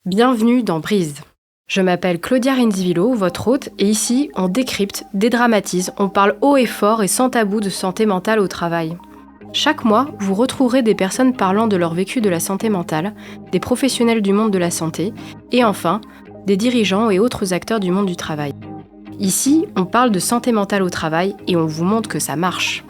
Bienvenue dans Brise. Je m'appelle Claudia Rendivillo, votre hôte, et ici, on décrypte, dédramatise, on parle haut et fort et sans tabou de santé mentale au travail. Chaque mois, vous retrouverez des personnes parlant de leur vécu de la santé mentale, des professionnels du monde de la santé, et enfin, des dirigeants et autres acteurs du monde du travail. Ici, on parle de santé mentale au travail et on vous montre que ça marche.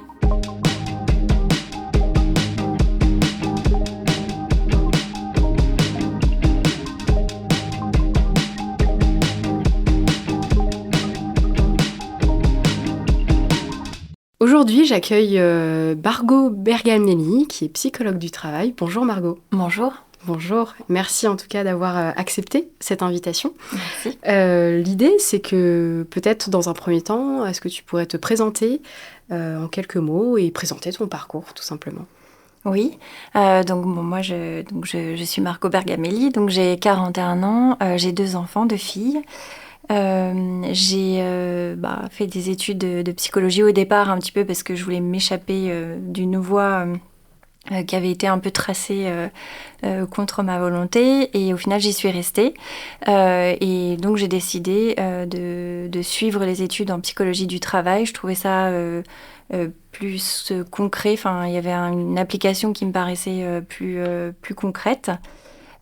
Aujourd'hui, j'accueille Margot Bergamelli, qui est psychologue du travail. Bonjour Margot. Bonjour. Bonjour, merci en tout cas d'avoir accepté cette invitation. Merci. L'idée, c'est que peut-être dans un premier temps, est-ce que tu pourrais te présenter en quelques mots et présenter ton parcours tout simplement? Oui, moi je suis Margot Bergamelli, donc j'ai 41 ans, j'ai 2 enfants, 2 filles. J'ai fait des études de psychologie au départ un petit peu parce que je voulais m'échapper d'une voie qui avait été un peu tracée contre ma volonté, et au final j'y suis restée. Et donc j'ai décidé de suivre les études en psychologie du travail. Je trouvais ça plus concret, enfin il y avait une application qui me paraissait plus concrète.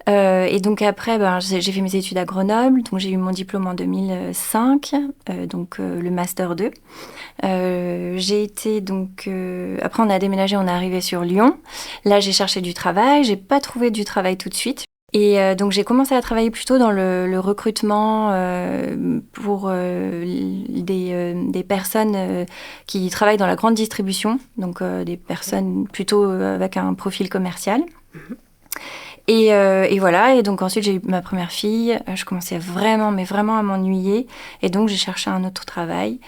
Et donc après, j'ai fait mes études à Grenoble, donc j'ai eu mon diplôme en 2005, le Master 2. J'ai été après on a déménagé, on est arrivé sur Lyon. Là j'ai cherché du travail, j'ai pas trouvé du travail tout de suite. Et donc j'ai commencé à travailler plutôt dans le recrutement pour des personnes qui travaillent dans la grande distribution, donc des personnes plutôt avec un profil commercial. Et voilà, et donc ensuite j'ai eu ma première fille, je commençais vraiment à m'ennuyer, et donc j'ai cherché un autre travail.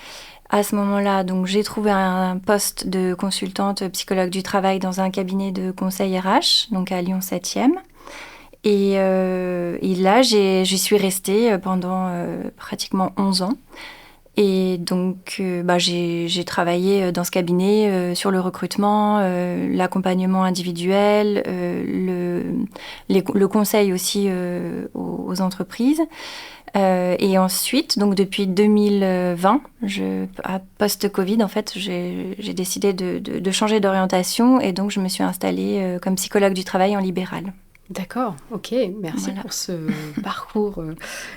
À ce moment-là, donc j'ai trouvé un poste de consultante psychologue du travail dans un cabinet de conseil RH, donc à Lyon 7e. Et là, j'y suis restée pendant pratiquement 11 ans. Et donc, j'ai travaillé dans ce cabinet sur le recrutement, l'accompagnement individuel, le conseil aussi aux entreprises. Et ensuite, donc depuis 2020, post-Covid, en fait, j'ai décidé de changer d'orientation, et donc je me suis installée comme psychologue du travail en libéral. D'accord, ok, merci Voilà. pour ce parcours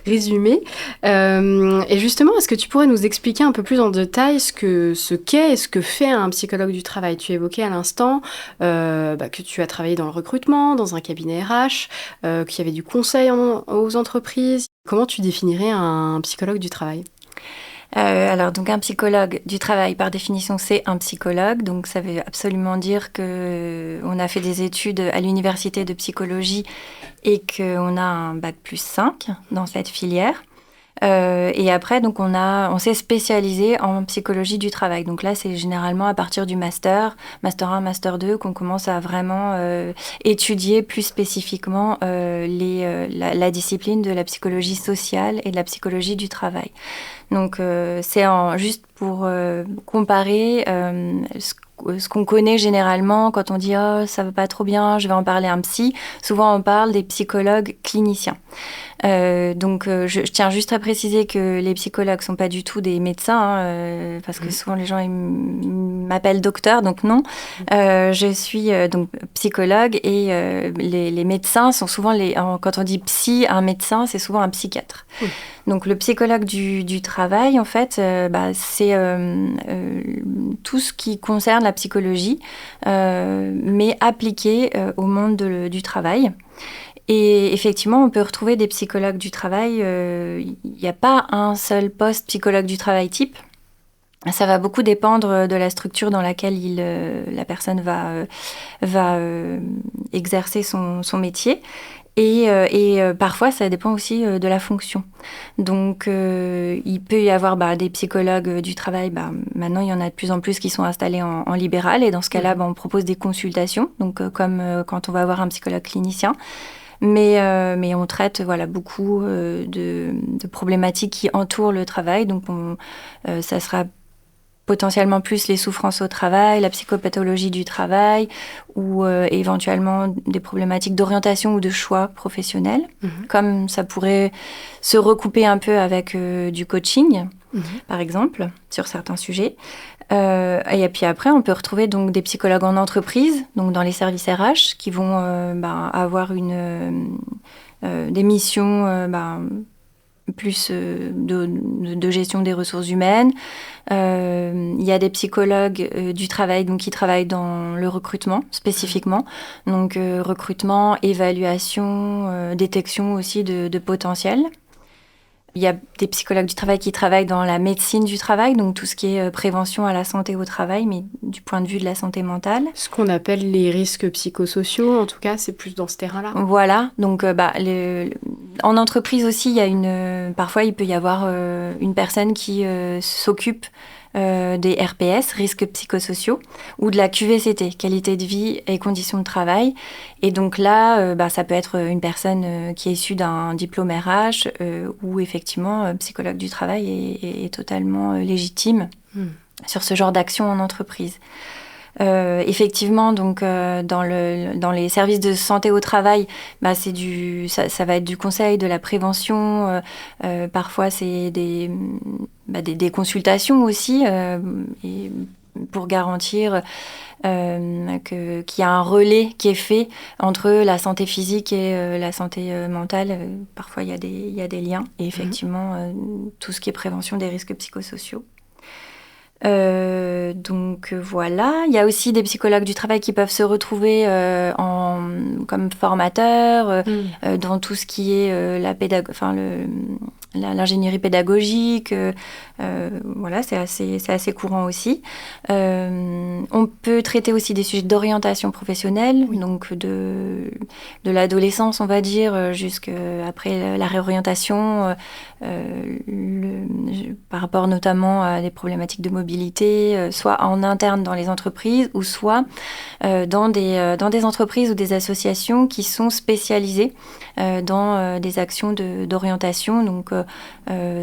résumé. Et justement, est-ce que tu pourrais nous expliquer un peu plus en détail ce qu'est et ce que fait un psychologue du travail? Tu évoquais à l'instant que tu as travaillé dans le recrutement, dans un cabinet RH, qu'il y avait du conseil aux entreprises. Comment tu définirais un psychologue du travail? Alors, donc un psychologue du travail, par définition, c'est un psychologue. Donc, ça veut absolument dire qu'on a fait des études à l'université de psychologie et qu'on a un bac+5 dans cette filière. Et après, donc on s'est spécialisé en psychologie du travail. Donc là, c'est généralement à partir du master 1, master 2, qu'on commence à vraiment étudier plus spécifiquement la discipline de la psychologie sociale et de la psychologie du travail. Donc juste pour comparer ce qu'on connaît généralement quand on dit « Oh, ça va pas trop bien, je vais en parler à un psy », souvent on parle des psychologues cliniciens. Je tiens juste à préciser que les psychologues sont pas du tout des médecins, parce que souvent les gens ils m'appellent docteur, donc non. Je suis donc psychologue, et les médecins sont souvent quand on dit psy, un médecin, c'est souvent un psychiatre. Donc le psychologue du travail, en fait, c'est tout ce qui concerne la psychologie, mais appliqué au monde du travail. Et effectivement, on peut retrouver des psychologues du travail. Il n'y a pas un seul poste psychologue du travail type. Ça va beaucoup dépendre de la structure dans laquelle la personne va exercer son métier. Et parfois, ça dépend aussi de la fonction. Donc, il peut y avoir des psychologues du travail. Maintenant, il y en a de plus en plus qui sont installés en libéral. Et dans ce cas-là, on propose des consultations, donc comme quand on va avoir un psychologue clinicien. Mais on traite beaucoup de problématiques qui entourent le travail. Donc, ça sera potentiellement plus les souffrances au travail, la psychopathologie du travail ou éventuellement des problématiques d'orientation ou de choix professionnel, comme ça pourrait se recouper un peu avec du coaching, par exemple, sur certains sujets. Et puis après, on peut retrouver donc des psychologues en entreprise, donc dans les services RH, qui vont avoir des missions plus de gestion des ressources humaines. Il y a des psychologues du travail donc, qui travaillent dans le recrutement spécifiquement. Donc recrutement, évaluation, détection aussi de potentiel. Il y a des psychologues du travail qui travaillent dans la médecine du travail, donc tout ce qui est prévention à la santé au travail, mais du point de vue de la santé mentale. Ce qu'on appelle les risques psychosociaux, en tout cas, c'est plus dans ce terrain-là. Voilà, donc en entreprise aussi, parfois il peut y avoir une personne qui s'occupe des RPS, risques psychosociaux, ou de la QVCT, qualité de vie et conditions de travail. Et donc là, ça peut être une personne qui est issue d'un diplôme RH ou effectivement, psychologue du travail est totalement légitime sur ce genre d'action en entreprise. Effectivement, donc dans les services de santé au travail, ça va être du conseil, de la prévention. Parfois, c'est des consultations aussi, et pour garantir qu'il y a un relais qui est fait entre la santé physique et la santé mentale. Parfois, il y a des liens. Et effectivement, tout ce qui est prévention des risques psychosociaux. Donc voilà, il y a aussi des psychologues du travail qui peuvent se retrouver comme formateurs dans tout ce qui est l'ingénierie pédagogique. Voilà, c'est assez courant aussi. On peut traiter aussi des sujets d'orientation professionnelle, donc de l'adolescence, on va dire, jusqu'après la réorientation, par rapport notamment à des problématiques de mobilité, soit en interne dans les entreprises ou soit dans des entreprises ou des associations qui sont spécialisées dans des actions d'orientation. Donc,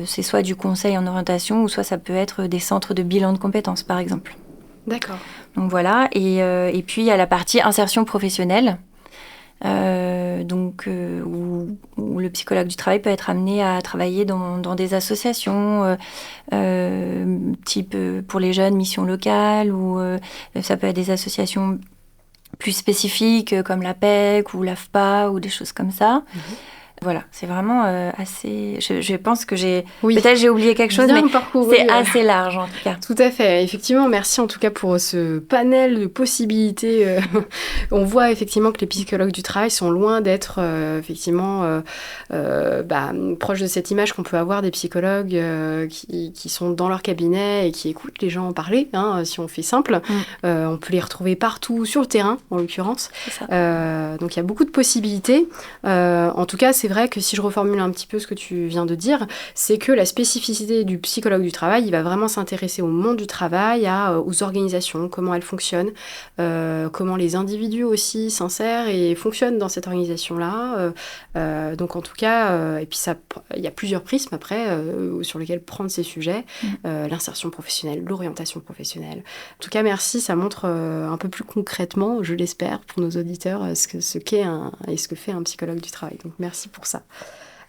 c'est soit du conseil en orientation ou soit ça peut être des centres de bilan de compétences, par exemple. D'accord. Donc voilà, et puis il y a la partie insertion professionnelle. Où le psychologue du travail peut être amené à travailler dans des associations type pour les jeunes, mission locale, ou ça peut être des associations plus spécifiques comme l'APEC ou l'AFPA ou des choses comme ça. Voilà, c'est vraiment assez... Je pense que peut-être j'ai oublié quelque chose, mais c'est assez large en tout cas. Tout à fait. Effectivement, merci en tout cas pour ce panel de possibilités. On voit effectivement que les psychologues du travail sont loin d'être proches de cette image qu'on peut avoir des psychologues qui sont dans leur cabinet et qui écoutent les gens en parler, si on fait simple. On peut les retrouver partout sur le terrain, en l'occurrence. Donc il y a beaucoup de possibilités. En tout cas, c'est vrai que si je reformule un petit peu ce que tu viens de dire, c'est que la spécificité du psychologue du travail, il va vraiment s'intéresser au monde du travail, aux organisations, comment elles fonctionnent, comment les individus aussi s'insèrent et fonctionnent dans cette organisation-là. Donc en tout cas, et puis il y a plusieurs prismes après sur lesquels prendre ces sujets, l'insertion professionnelle, l'orientation professionnelle. En tout cas, merci, ça montre un peu plus concrètement, je l'espère, pour nos auditeurs, ce qu'est et ce que fait un psychologue du travail. Donc merci pour ça.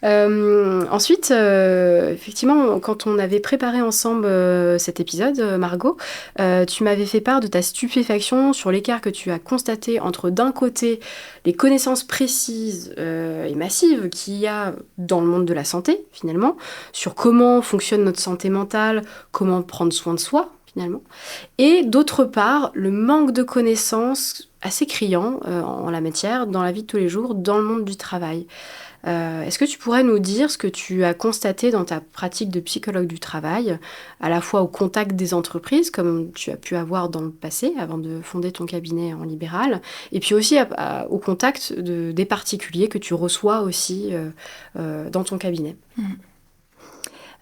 Ensuite, effectivement, quand on avait préparé ensemble cet épisode, Margot, tu m'avais fait part de ta stupéfaction sur l'écart que tu as constaté entre, d'un côté, les connaissances précises et massives qu'il y a dans le monde de la santé, finalement, sur comment fonctionne notre santé mentale, comment prendre soin de soi, finalement, et d'autre part, le manque de connaissances assez criant en la matière, dans la vie de tous les jours, dans le monde du travail. Est-ce que tu pourrais nous dire ce que tu as constaté dans ta pratique de psychologue du travail, à la fois au contact des entreprises, comme tu as pu avoir dans le passé, avant de fonder ton cabinet en libéral, et puis aussi au contact des particuliers que tu reçois aussi dans ton cabinet?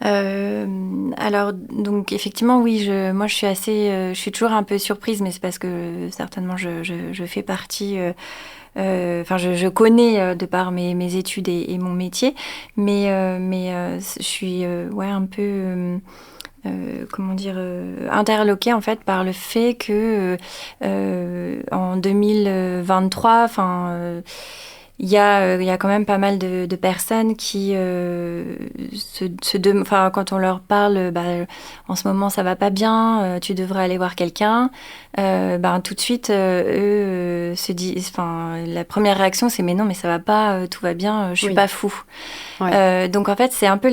Alors, donc, effectivement, oui, moi, je suis toujours un peu surprise, mais c'est parce que certainement, je fais partie... je connais de par mes études et mon métier, mais je suis un peu interloquée en fait par le fait que en 2023, il y a quand même pas mal de personnes qui quand on leur parle, en ce moment ça va pas bien, tu devrais aller voir quelqu'un, tout de suite eux se disent, la première réaction c'est mais non mais ça va pas, tout va bien, je suis pas fou. Ouais. Donc en fait c'est un peu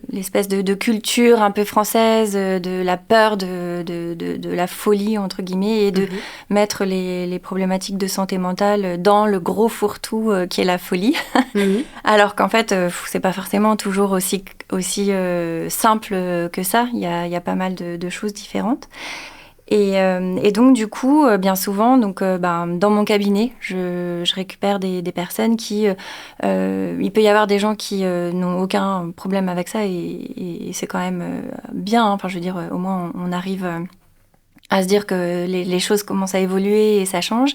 l'espèce de culture un peu française de la peur de la folie entre guillemets et de mettre les problématiques de santé mentale dans le gros fourre-tout qui est la folie. Alors qu'en fait c'est pas forcément toujours aussi simple que ça. Il y a pas mal de choses différentes. Et donc, du coup, bien souvent, dans mon cabinet, je récupère des personnes qui... il peut y avoir des gens qui n'ont aucun problème avec ça et c'est quand même bien. Hein. Enfin, je veux dire, au moins, on arrive à se dire que les choses commencent à évoluer et ça change.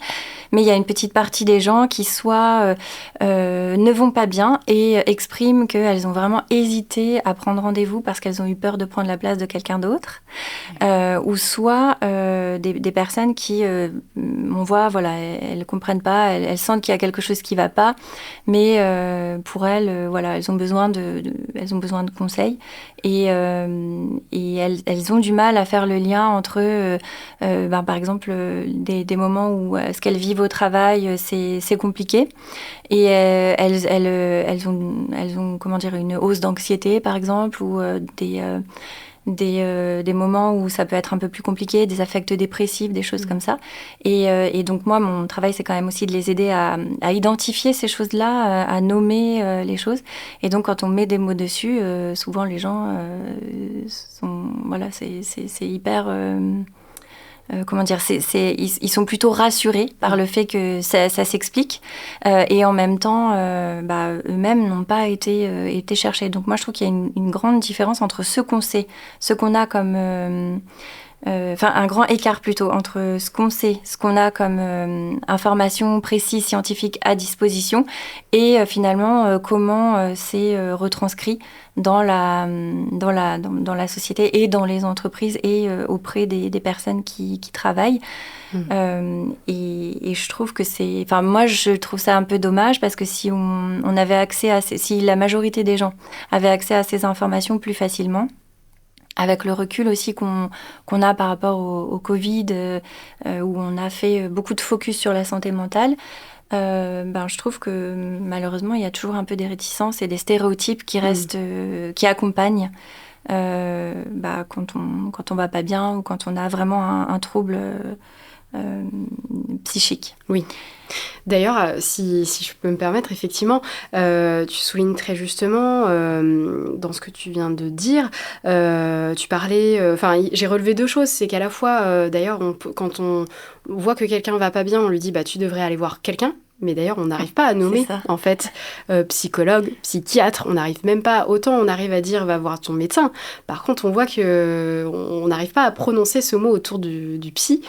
Mais il y a une petite partie des gens qui soit ne vont pas bien et expriment qu'elles ont vraiment hésité à prendre rendez-vous parce qu'elles ont eu peur de prendre la place de quelqu'un d'autre. Ou soit des personnes qui, on voit, voilà, elles comprennent pas, elles sentent qu'il y a quelque chose qui va pas, mais pour elles, voilà, elles ont besoin de conseils et elles ont du mal à faire le lien entre par exemple des moments où ce qu'elles vivent au travail c'est compliqué et elles ont comment dire une hausse d'anxiété par exemple ou des moments où ça peut être un peu plus compliqué, des affects dépressifs, des choses comme ça. Et donc moi, mon travail, c'est quand même aussi de les aider à identifier ces choses-là, à nommer les choses. Et donc quand on met des mots dessus, souvent les gens sont... Voilà, c'est hyper... comment dire, ils sont plutôt rassurés par le fait que ça s'explique et en même temps, eux-mêmes n'ont pas été cherchés. Donc moi, je trouve qu'il y a une grande différence entre ce qu'on sait, ce qu'on a comme... un grand écart plutôt entre ce qu'on sait, ce qu'on a comme information précise, scientifique à disposition et finalement comment c'est retranscrit dans la société et dans les entreprises et auprès des personnes qui travaillent. Et je trouve que c'est... Enfin, moi, je trouve ça un peu dommage parce que si on avait accès à... Si la majorité des gens avaient accès à ces informations plus facilement, avec le recul aussi qu'on a par rapport au Covid, où on a fait beaucoup de focus sur la santé mentale, je trouve que malheureusement, il y a toujours un peu des réticences et des stéréotypes qui restent, qui accompagnent quand on va pas bien ou quand on a vraiment un trouble psychique. Oui. D'ailleurs, si je peux me permettre, effectivement, tu soulignes très justement dans ce que tu viens de dire, tu parlais... j'ai relevé deux choses, c'est qu'à la fois, d'ailleurs, quand on voit que quelqu'un va pas bien, on lui dit « tu devrais aller voir quelqu'un ». Mais d'ailleurs, on n'arrive pas à nommer, en fait, psychologue, psychiatre, on n'arrive même pas, autant on arrive à dire va voir ton médecin. Par contre, on voit qu'on n'arrive pas à prononcer ce mot autour du psy.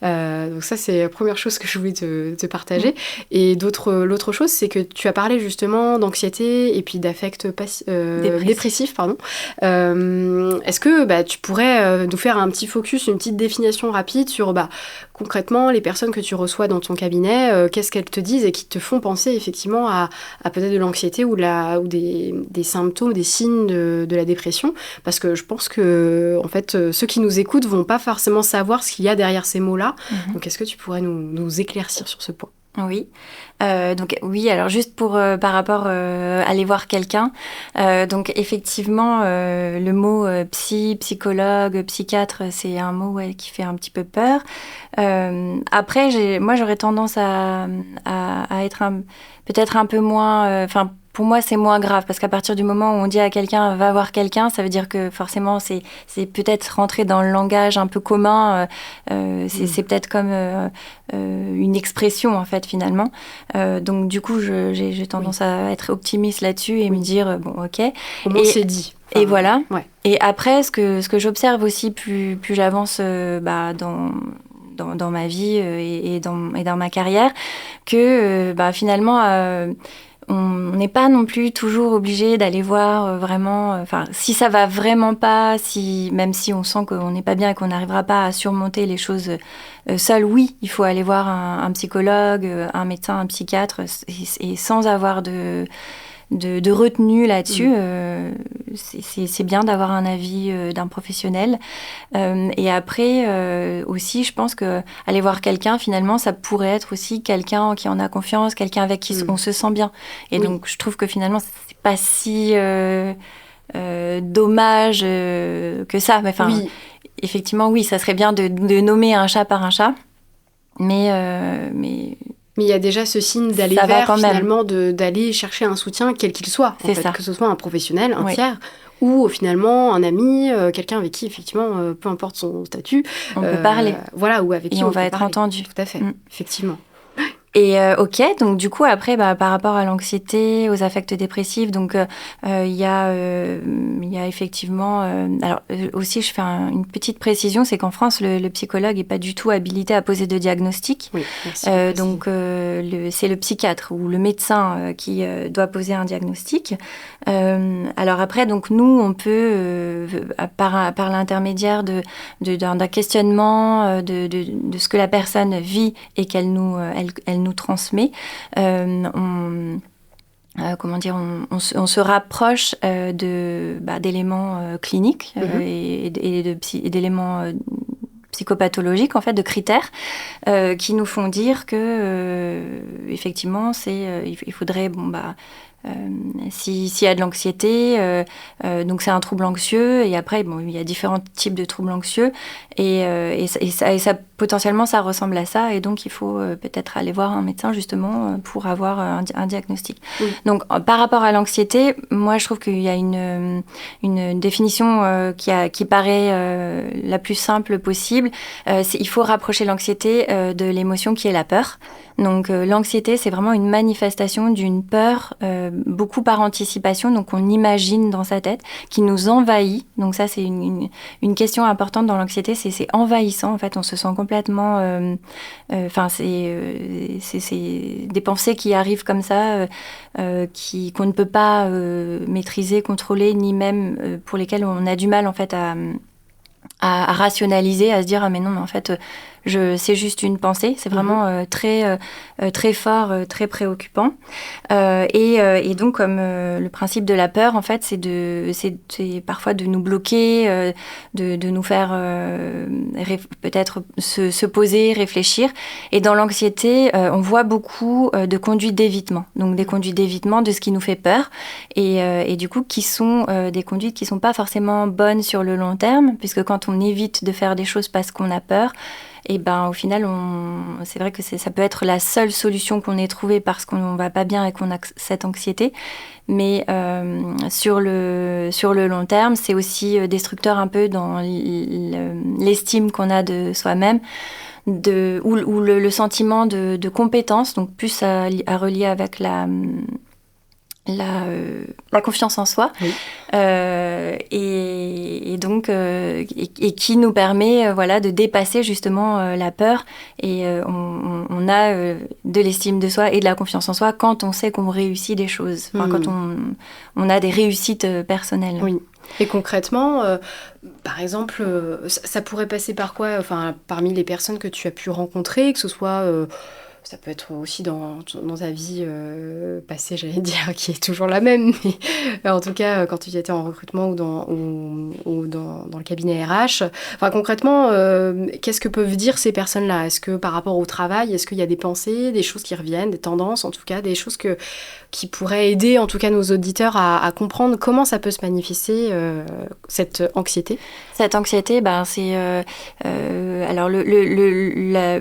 Donc ça, c'est la première chose que je voulais te partager. Et l'autre chose, c'est que tu as parlé justement d'anxiété et puis d'affect dépressif. Pardon. Est-ce que tu pourrais nous faire un petit focus, une petite définition rapide sur concrètement les personnes que tu reçois dans ton cabinet, qu'est-ce qu'elles te disent et qui te font penser effectivement à peut-être de l'anxiété ou des symptômes, des signes de la dépression, parce que je pense que en fait ceux qui nous écoutent vont pas forcément savoir ce qu'il y a derrière ces mots-là. Donc est-ce que tu pourrais nous éclaircir sur ce point? Oui. Alors juste pour par rapport à aller voir quelqu'un, donc effectivement le mot psychologue, psychiatre, c'est un mot qui fait un petit peu peur. Après, moi j'aurais tendance à être peut-être un peu moins... pour moi, c'est moins grave parce qu'à partir du moment où on dit à quelqu'un va voir quelqu'un, ça veut dire que forcément c'est peut-être rentré dans le langage un peu commun. C'est peut-être comme une expression en fait finalement. Donc du coup, j'ai tendance à être optimiste là-dessus et me dire bon ok. Au moins c'est dit. Et voilà. Ouais. Et après, ce que j'observe aussi plus j'avance dans ma vie et dans ma carrière, que finalement on n'est pas non plus toujours obligé d'aller voir vraiment... Enfin, si ça va vraiment pas, même si on sent qu'on n'est pas bien et qu'on n'arrivera pas à surmonter les choses seul, oui, il faut aller voir un psychologue, un médecin, un psychiatre, et sans avoir de retenue là-dessus. C'est bien d'avoir un avis d'un professionnel. Et après, aussi, je pense que aller voir quelqu'un, finalement, ça pourrait être aussi quelqu'un qui en a confiance, quelqu'un avec qui on se sent bien. Et donc, je trouve que finalement, c'est pas si dommage que ça. Enfin, effectivement, oui, ça serait bien de nommer un chat par un chat, mais il y a déjà ce signe d'aller vers, finalement, d'aller chercher un soutien, quel qu'il soit. En fait, que ce soit un professionnel, un tiers, ou finalement un ami, quelqu'un avec qui, effectivement, peu importe son statut, on peut parler. Voilà, ou avec qui on va être entendu. Tout à fait, effectivement. Et ok, donc du coup après, par rapport à l'anxiété, aux affects dépressifs, donc il y a effectivement, alors aussi je fais une petite précision, c'est qu'en France le psychologue est pas du tout habilité à poser de diagnostic. Oui, merci. Donc c'est le psychiatre ou le médecin qui doit poser un diagnostic. Alors après, donc nous on peut par l'intermédiaire d'un questionnement de ce que la personne vit et qu'elle nous transmet. On se rapproche d'éléments cliniques et d'éléments psychopathologiques, en fait, de critères qui nous font dire que effectivement, il faudrait s'il y a de l'anxiété, donc c'est un trouble anxieux, et après il y a différents types de troubles anxieux, et ça potentiellement ça ressemble à ça, et donc il faut peut-être aller voir un médecin justement pour avoir un diagnostic. Donc par rapport à l'anxiété, moi je trouve qu'il y a une définition qui paraît la plus simple possible. Il faut rapprocher l'anxiété de l'émotion qui est la peur. Donc l'anxiété, c'est vraiment une manifestation d'une peur, beaucoup par anticipation, donc on imagine dans sa tête, qui nous envahit. Donc ça, c'est une question importante dans l'anxiété, c'est envahissant. En fait, on se sent complètement... c'est des pensées qui arrivent comme ça, qu'on ne peut pas maîtriser, contrôler, ni même pour lesquelles on a du mal en fait à rationaliser, à se dire ah mais non, mais en fait c'est juste une pensée. C'est vraiment très fort, très préoccupant. Et donc comme le principe de la peur, en fait, c'est parfois de nous bloquer, de nous faire peut-être se poser, réfléchir. Et dans l'anxiété, on voit beaucoup de conduites d'évitement. Donc des conduites d'évitement de ce qui nous fait peur, et du coup qui sont des conduites qui sont pas forcément bonnes sur le long terme, puisque quand on évite de faire des choses parce qu'on a peur, et au final, c'est vrai que ça peut être la seule solution qu'on ait trouvée parce qu'on va pas bien et qu'on a cette anxiété. Mais sur le long terme, c'est aussi destructeur un peu dans l'estime qu'on a de soi-même, ou le sentiment de compétence, donc plus à relier avec la confiance en soi, oui. Et donc et qui nous permet de dépasser justement la peur, et on a de l'estime de soi et de la confiance en soi quand on sait qu'on réussit des choses, quand on a des réussites personnelles. Oui. Et concrètement, par exemple, ça pourrait passer par quoi, parmi les personnes que tu as pu rencontrer, que ce soit ça peut être aussi dans ta vie passée, j'allais dire, qui est toujours la même, mais en tout cas, quand tu étais en recrutement ou dans le cabinet RH. Concrètement, qu'est-ce que peuvent dire ces personnes-là ? Est-ce que par rapport au travail, est-ce qu'il y a des pensées, des choses qui reviennent, des tendances, en tout cas, des choses qui pourraient aider, en tout cas, nos auditeurs à comprendre comment ça peut se manifester, cette anxiété ? Cette anxiété, c'est... alors,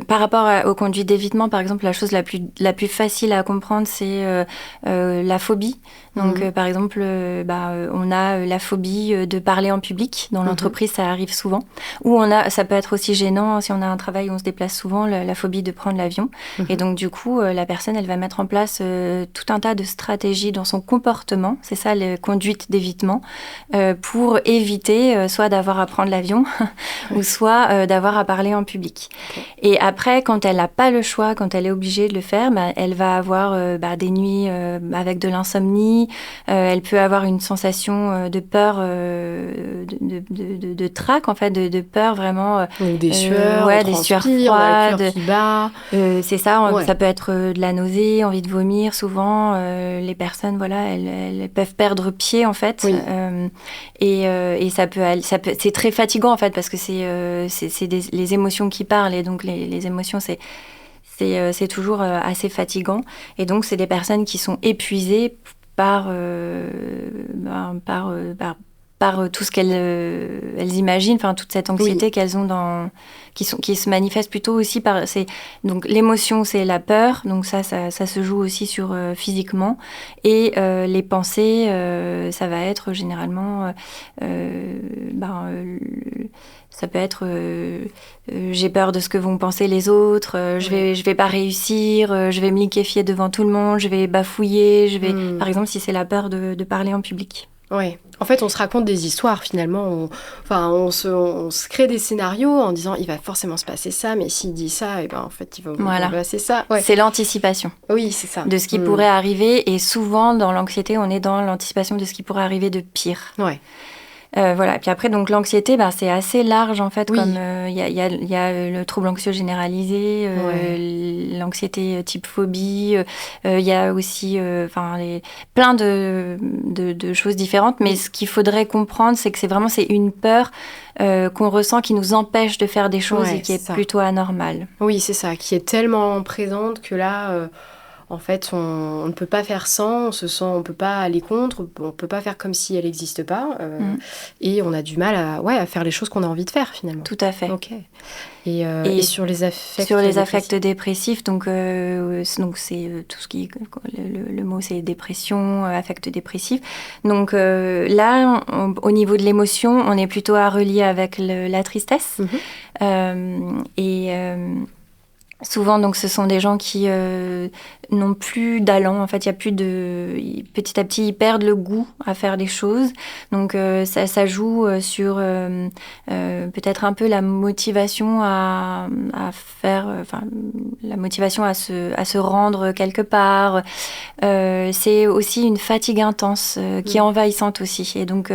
par rapport aux conduites d'évitement, par exemple, la chose la plus facile à comprendre, c'est la phobie. Donc, par exemple, on a la phobie de parler en public. Dans l'entreprise, ça arrive souvent. Ou ça peut être aussi gênant, si on a un travail où on se déplace souvent, la phobie de prendre l'avion. Et donc, du coup, la personne, elle va mettre en place tout un tas de stratégies dans son comportement. C'est ça, les conduites d'évitement, pour éviter soit d'avoir à prendre l'avion, ou soit d'avoir à parler en public. Okay. Et après, quand elle n'a pas le choix, quand elle est obligée de le faire, elle va avoir des nuits avec de l'insomnie, elle peut avoir une sensation de peur, de trac, en fait, de peur vraiment. Ou des sueurs, des sueurs froides. On a le cœur qui bat. C'est ça, ça peut être de la nausée, envie de vomir. Souvent, les personnes, voilà, elles peuvent perdre pied, en fait. Oui. Et ça peut, c'est très fatigant, en fait, parce que c'est les émotions qui parlent. Et donc, les émotions, c'est toujours assez fatigant. Et donc, c'est des personnes qui sont épuisées par tout ce qu'elles imaginent, enfin toute cette anxiété qu'elles ont qui se manifeste plutôt aussi par donc l'émotion, c'est la peur, donc ça se joue aussi sur physiquement, et les pensées, ça va être généralement ça peut être j'ai peur de ce que vont penser les autres, je vais pas réussir, je vais me liquéfier devant tout le monde, je vais bafouiller, par exemple si c'est la peur de parler en public. Ouais. En fait, on se raconte des histoires finalement. On se crée des scénarios en disant il va forcément se passer ça, mais s'il dit ça, et ben en fait il va se passer ça. Ouais. C'est l'anticipation. Oui, c'est ça. De ce qui pourrait arriver, et souvent dans l'anxiété, on est dans l'anticipation de ce qui pourrait arriver de pire. Ouais. Voilà. Puis après, donc l'anxiété, c'est assez large en fait. Oui. Comme il y a le trouble anxieux généralisé, l'anxiété type phobie. Il y a aussi, plein de choses différentes. Mais ce qu'il faudrait comprendre, c'est que c'est une peur qu'on ressent qui nous empêche de faire des choses et qui est plutôt anormale. Oui, c'est ça, qui est tellement présente que là. En fait, on ne peut pas faire sans, on ne peut pas aller contre, on ne peut pas faire comme si elle n'existe pas. Et on a du mal à faire les choses qu'on a envie de faire, finalement. Tout à fait. Ok. Et sur les affects Sur les affects dépressifs, donc c'est tout ce qui... Le mot, c'est dépression, affect dépressif. Donc là, au niveau de l'émotion, on est plutôt à relier avec la tristesse. Souvent, donc, ce sont des gens qui n'ont plus d'allant. En fait, il y a plus petit à petit, ils perdent le goût à faire des choses. Donc, ça joue sur peut-être un peu la motivation à faire, la motivation à se rendre quelque part. C'est aussi une fatigue intense qui est envahissante aussi. Et donc,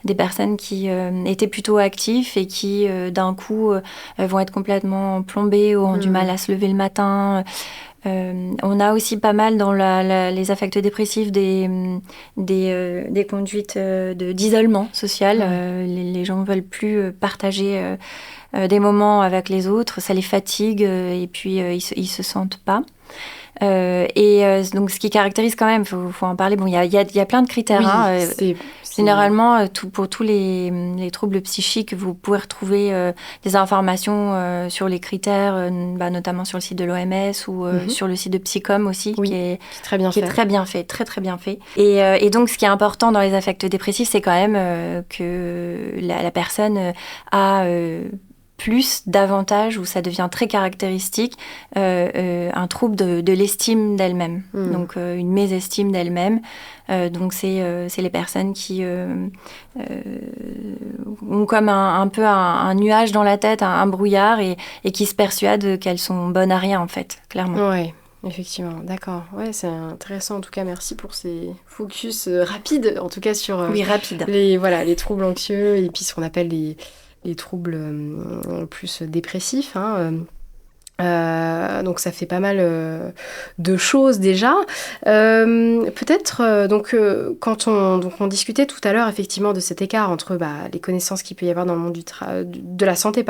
des personnes qui étaient plutôt actives et qui, d'un coup, vont être complètement plombées ou ont du mal à se lever le matin. On a aussi pas mal dans les affects dépressifs des conduites d'isolement social. Les gens ne veulent plus partager des moments avec les autres. Ça les fatigue et puis ils se sentent pas. Donc, ce qui caractérise quand même, faut en parler. Bon, il y a plein de critères. Généralement, pour tous les troubles psychiques, vous pouvez retrouver des informations sur les critères, notamment sur le site de l'OMS ou sur le site de Psycom aussi, qui est très bien fait, très très bien fait. Et donc, ce qui est important dans les affects dépressifs, c'est quand même que la personne a davantage, où ça devient très caractéristique, un trouble de l'estime d'elle-même. Donc, une mésestime d'elle-même. Donc, c'est les personnes qui ont comme un peu un nuage dans la tête, un brouillard, et qui se persuadent qu'elles sont bonnes à rien, en fait, clairement. Oui, effectivement. D'accord. Ouais, c'est intéressant. En tout cas, merci pour ces focus rapides, en tout cas sur rapide. les troubles anxieux et puis ce qu'on appelle les troubles plus dépressifs. Donc ça fait pas mal de choses déjà. Peut-être quand on discutait tout à l'heure effectivement de cet écart entre les connaissances qu'il peut y avoir dans le monde de la santé,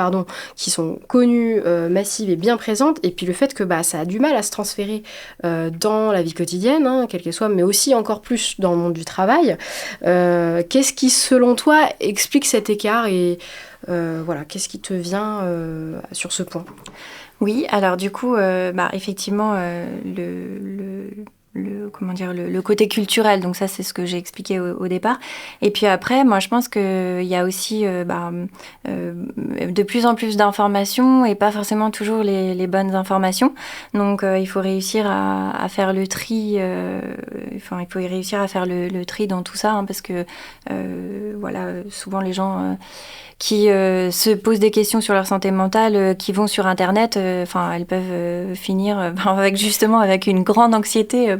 qui sont connues, massives et bien présentes, et puis le fait que ça a du mal à se transférer dans la vie quotidienne, quelle qu'elle soit, mais aussi encore plus dans le monde du travail. Qu'est-ce qui selon toi explique cet écart et qu'est-ce qui te vient sur ce point ? Oui, alors du coup, effectivement, le le côté culturel. Donc ça, c'est ce que j'ai expliqué au départ. Et puis après, moi, je pense qu'il y a aussi de plus en plus d'informations et pas forcément toujours les bonnes informations. Donc il faut réussir à faire le tri. Il faut réussir à faire le tri dans tout ça, hein, parce que souvent les gens qui se posent des questions sur leur santé mentale, qui vont sur Internet, elles peuvent finir avec une grande anxiété,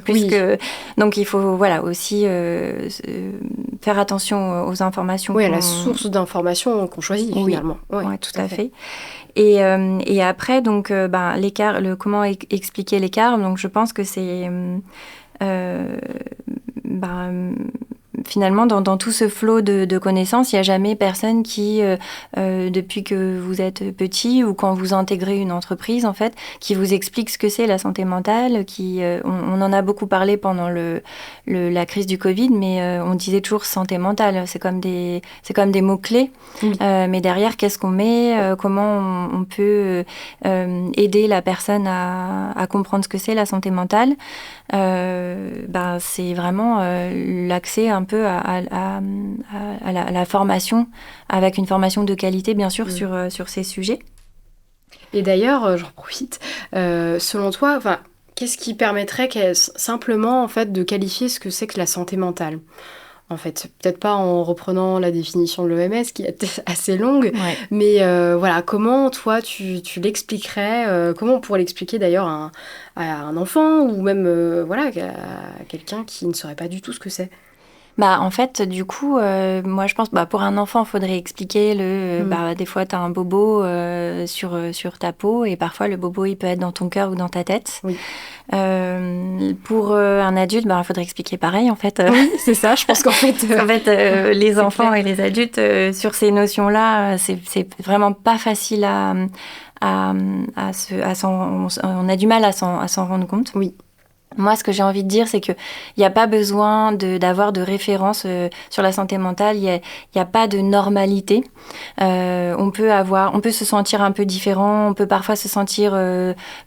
Donc il faut aussi faire attention aux informations. Oui, à la source d'informations qu'on choisit finalement. Oui, tout à fait. Et après, donc, l'écart, comment expliquer l'écart. Donc, je pense que c'est finalement, dans tout ce flot de connaissances, il n'y a jamais personne qui, depuis que vous êtes petit ou quand vous intégrez une entreprise, en fait, qui vous explique ce que c'est la santé mentale. On en a beaucoup parlé pendant la crise du Covid, mais on disait toujours santé mentale. C'est comme des mots-clés. Oui. Mais derrière, qu'est-ce qu'on met? Comment on peut aider la personne à comprendre ce que c'est la santé mentale? C'est vraiment l'accès un peu à la formation, avec une formation de qualité, bien sûr, sur ces sujets. Et d'ailleurs, j'en profite, selon toi, qu'est-ce qui permettrait simplement en fait, de qualifier ce que c'est que la santé mentale ? En fait, peut-être pas en reprenant la définition de l'OMS, qui est assez longue, mais comment toi tu l'expliquerais, comment on pourrait l'expliquer d'ailleurs à un enfant ou même à quelqu'un qui ne saurait pas du tout ce que c'est? En fait, du coup, moi je pense, pour un enfant, il faudrait expliquer des fois, tu as un bobo sur ta peau et parfois le bobo, il peut être dans ton cœur ou dans ta tête. Oui. Pour un adulte, il faudrait expliquer pareil, en fait. Oui, c'est ça, je pense qu'en fait... les enfants et les adultes, sur ces notions-là, c'est vraiment pas facile on a du mal à s'en rendre compte. Oui. Moi, ce que j'ai envie de dire, c'est qu'il n'y a pas besoin d'avoir de références sur la santé mentale. Il n'y a pas de normalité. On peut se sentir un peu différent. On peut parfois se sentir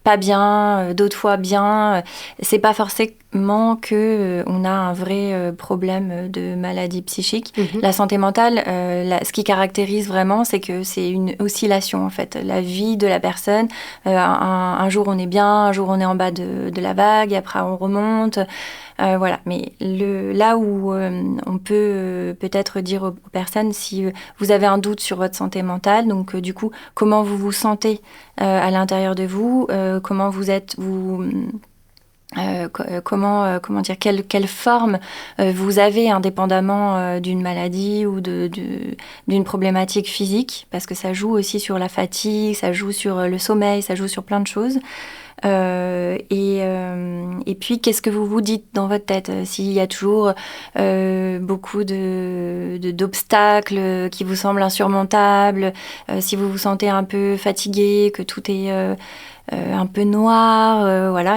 pas bien, d'autres fois bien. C'est pas forcément que on a un vrai problème de maladie psychique. Mm-hmm. La santé mentale, ce qui caractérise vraiment, c'est que c'est une oscillation, en fait. La vie de la personne. Un jour, on est bien. Un jour, on est en bas de la vague. Après, on remonte, Mais là où on peut peut-être dire aux personnes, si vous avez un doute sur votre santé mentale, donc du coup, comment vous vous sentez à l'intérieur de vous, comment vous êtes, quelle forme vous avez indépendamment d'une maladie ou d'une problématique physique, parce que ça joue aussi sur la fatigue, ça joue sur le sommeil, ça joue sur plein de choses. Et puis, qu'est-ce que vous vous dites dans votre tête? S'il y a toujours beaucoup d'obstacles qui vous semblent insurmontables, si vous vous sentez un peu fatigué, que tout est un peu noir,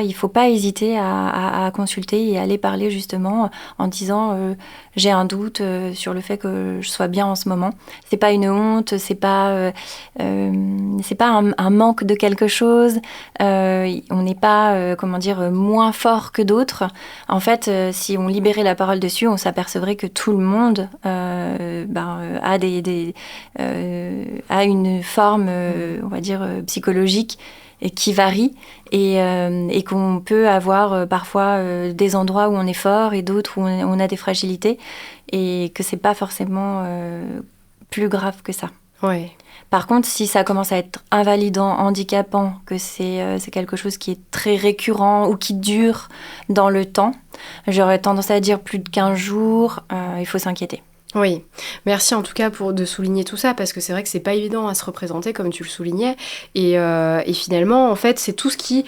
il ne faut pas hésiter à consulter et aller parler justement en disant j'ai un doute sur le fait que je sois bien en ce moment. C'est pas une honte, c'est pas un manque de quelque chose. On n'est pas moins fort que d'autres. En fait, si on libérait la parole dessus, on s'apercevrait que tout le monde a une forme, on va dire psychologique, et qui varie et qu'on peut avoir parfois des endroits où on est fort et d'autres où on a des fragilités et que c'est pas forcément plus grave que ça. Ouais. Par contre, si ça commence à être invalidant, handicapant, que c'est quelque chose qui est très récurrent ou qui dure dans le temps, j'aurais tendance à dire plus de 15 jours, il faut s'inquiéter. Oui, merci en tout cas de souligner tout ça, parce que c'est vrai que c'est pas évident à se représenter comme tu le soulignais, et finalement en fait c'est tout ce qui...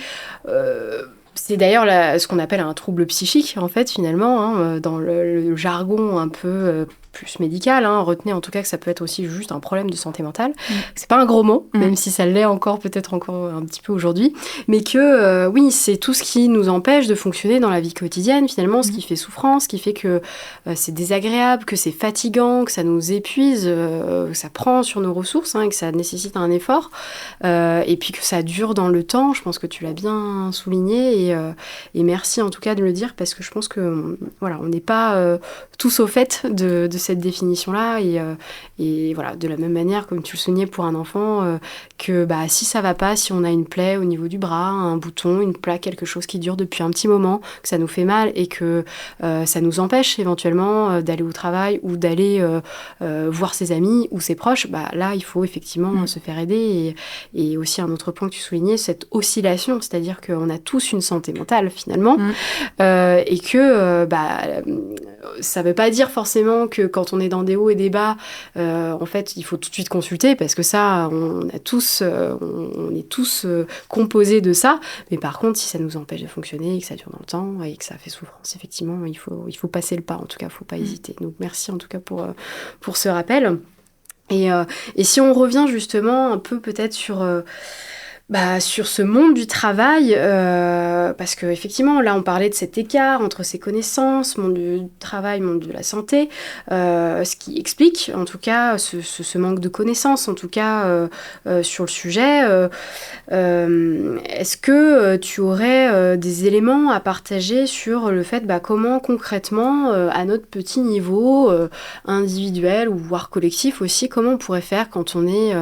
c'est d'ailleurs ce qu'on appelle un trouble psychique en fait finalement, dans le jargon un peu plus médical, retenez en tout cas que ça peut être aussi juste un problème de santé mentale. C'est pas un gros mot, même si ça l'est peut-être encore un petit peu aujourd'hui, mais que oui, c'est tout ce qui nous empêche de fonctionner dans la vie quotidienne finalement, ce qui fait souffrance, ce qui fait que c'est désagréable, que c'est fatigant, que ça nous épuise, que ça prend sur nos ressources, et que ça nécessite un effort, et puis que ça dure dans le temps. Je pense que tu l'as bien souligné, et merci en tout cas de me le dire, parce que je pense que voilà, on n'est pas tous au fait de cette définition-là, et voilà, de la même manière, comme tu le soulignais pour un enfant, que si ça va pas, si on a une plaie au niveau du bras, un bouton, une plaque, quelque chose qui dure depuis un petit moment, que ça nous fait mal et que ça nous empêche éventuellement d'aller au travail ou d'aller voir ses amis ou ses proches, là, il faut effectivement se faire aider. Et aussi un autre point que tu soulignais, cette oscillation, c'est-à-dire qu'on a tous une santé mentale finalement, et que ça veut pas dire forcément que quand on est dans des hauts et des bas, en fait, il faut tout de suite consulter, parce que ça, on est tous composés de ça. Mais par contre, si ça nous empêche de fonctionner et que ça dure dans le temps et que ça fait souffrance, effectivement, il faut passer le pas. En tout cas, il ne faut pas hésiter. Donc, merci en tout cas pour ce rappel. Et si on revient justement un peu peut-être sur ce monde du travail, parce qu'effectivement, là, on parlait de cet écart entre ces connaissances, monde du travail, monde de la santé, ce qui explique, en tout cas, ce manque de connaissances, en tout cas, sur le sujet. Est-ce que tu aurais des éléments à partager sur le fait comment concrètement, à notre petit niveau, individuel ou voire collectif aussi, comment on pourrait faire quand on est...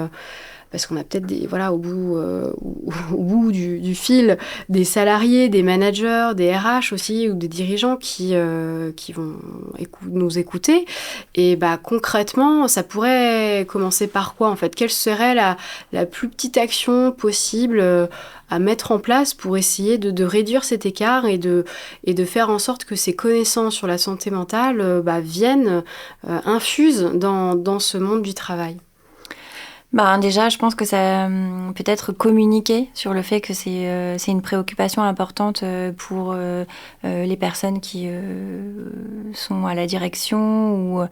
parce qu'on a peut-être au bout du fil des salariés, des managers, des RH aussi, ou des dirigeants qui vont nous écouter. Et concrètement, ça pourrait commencer par quoi en fait ? Quelle serait la plus petite action possible à mettre en place pour essayer de réduire cet écart et de faire en sorte que ces connaissances sur la santé mentale viennent, infusent dans ce monde du travail ? Déjà, je pense que ça peut-être communiquer sur le fait que c'est une préoccupation importante pour les personnes qui sont à la direction, ou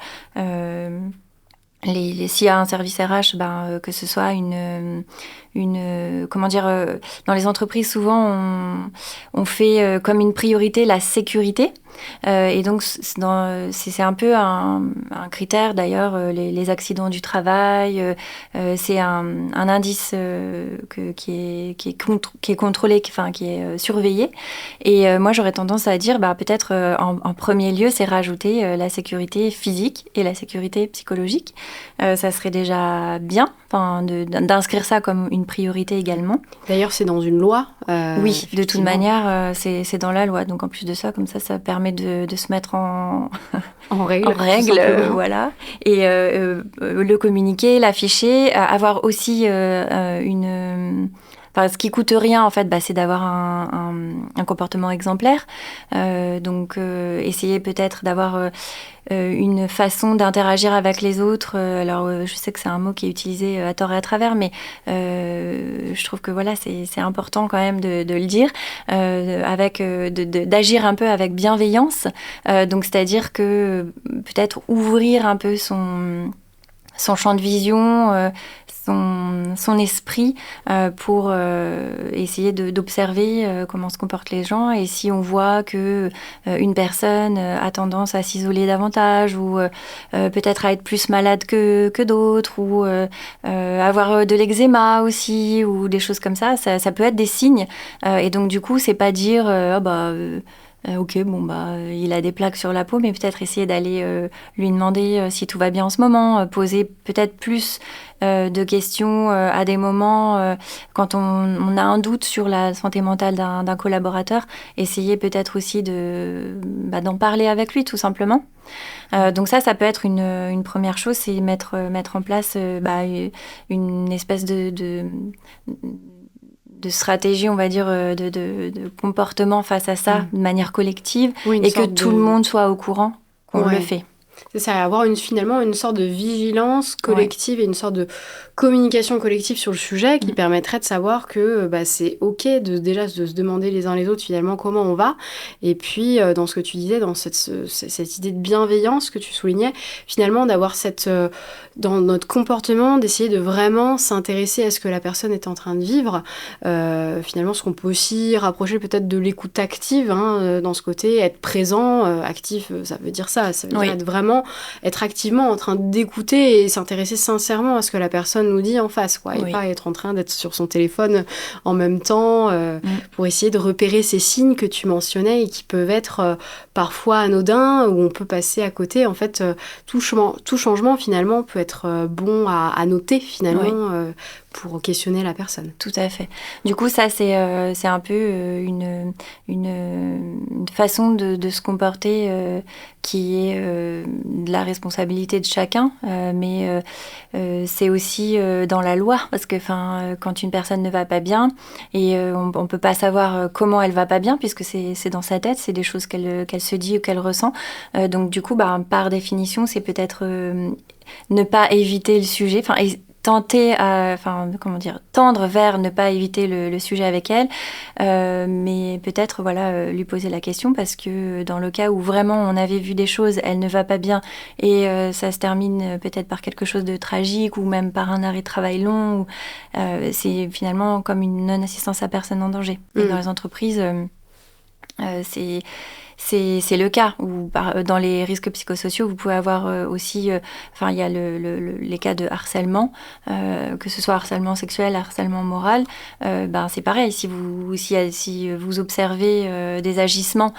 s'il y a un service RH, que ce soit une comment dire, dans les entreprises, souvent on fait comme une priorité la sécurité. Et donc, c'est un peu un critère, d'ailleurs, les accidents du travail, c'est un indice qui est contrôlé, qui est surveillé. Et moi, j'aurais tendance à dire, peut-être en premier lieu, c'est rajouter la sécurité physique et la sécurité psychologique. Ça serait déjà bien, d'inscrire ça comme une priorité également. D'ailleurs, c'est dans une loi. Oui, de toute manière, c'est dans la loi. Donc, en plus de ça, comme ça permet de se mettre en règle, voilà. Et le communiquer, l'afficher, avoir aussi ce qui coûte rien, en fait, c'est d'avoir un comportement exemplaire. Donc, essayer peut-être d'avoir une façon d'interagir avec les autres. Alors, je sais que c'est un mot qui est utilisé à tort et à travers, mais je trouve que voilà, c'est important quand même de le dire, d'agir un peu avec bienveillance. Donc, c'est-à-dire que peut-être ouvrir un peu son champ de vision, son esprit, pour essayer d'observer comment se comportent les gens. Et si on voit que une personne a tendance à s'isoler davantage, ou peut-être à être plus malade que d'autres, ou avoir de l'eczéma aussi, ou des choses comme ça peut être des signes. Et donc du coup, c'est pas dire ok, il a des plaques sur la peau, mais peut-être essayer d'aller lui demander si tout va bien en ce moment, poser peut-être plus de questions à des moments quand on a un doute sur la santé mentale d'un collaborateur, essayer peut-être aussi d'en parler avec lui, tout simplement. Donc ça peut être une première chose, c'est mettre en place une espèce de stratégie, on va dire, de comportement face à ça, de manière collective, et que tout le monde soit au courant qu'on le fait. C'est ça, avoir finalement une sorte de vigilance collective et une sorte de communication collective sur le sujet qui permettrait de savoir que c'est ok de se demander les uns les autres finalement comment on va. Et puis dans ce que tu disais, dans cette idée de bienveillance que tu soulignais, finalement d'avoir dans notre comportement, d'essayer de vraiment s'intéresser à ce que la personne est en train de vivre. Finalement, ce qu'on peut aussi rapprocher peut-être de l'écoute active, dans ce côté, être présent, actif, ça veut dire ça. Ça veut dire être vraiment vraiment être activement en train d'écouter et s'intéresser sincèrement à ce que la personne nous dit en face, quoi, et pas être en train d'être sur son téléphone en même temps pour essayer de repérer ces signes que tu mentionnais et qui peuvent être parfois anodins, où on peut passer à côté. En fait, tout changement finalement peut être bon à noter finalement pour questionner la personne. Tout à fait. Du coup, ça, c'est un peu une façon de se comporter qui est de la responsabilité de chacun, mais c'est aussi dans la loi, parce que quand une personne ne va pas bien, et on ne peut pas savoir comment elle va pas bien, puisque c'est dans sa tête, c'est des choses qu'elle se dit ou qu'elle ressent. Donc du coup, par définition, c'est peut-être ne pas éviter le sujet, tendre vers ne pas éviter le sujet avec elle, mais peut-être lui poser la question, parce que dans le cas où vraiment on avait vu des choses, elle ne va pas bien et ça se termine peut-être par quelque chose de tragique ou même par un arrêt de travail long, c'est finalement comme une non-assistance à personne en danger. Et dans les entreprises, c'est le cas où dans les risques psychosociaux, vous pouvez avoir aussi, il y a les cas de harcèlement, que ce soit harcèlement sexuel, harcèlement moral. C'est pareil, si vous observez des agissements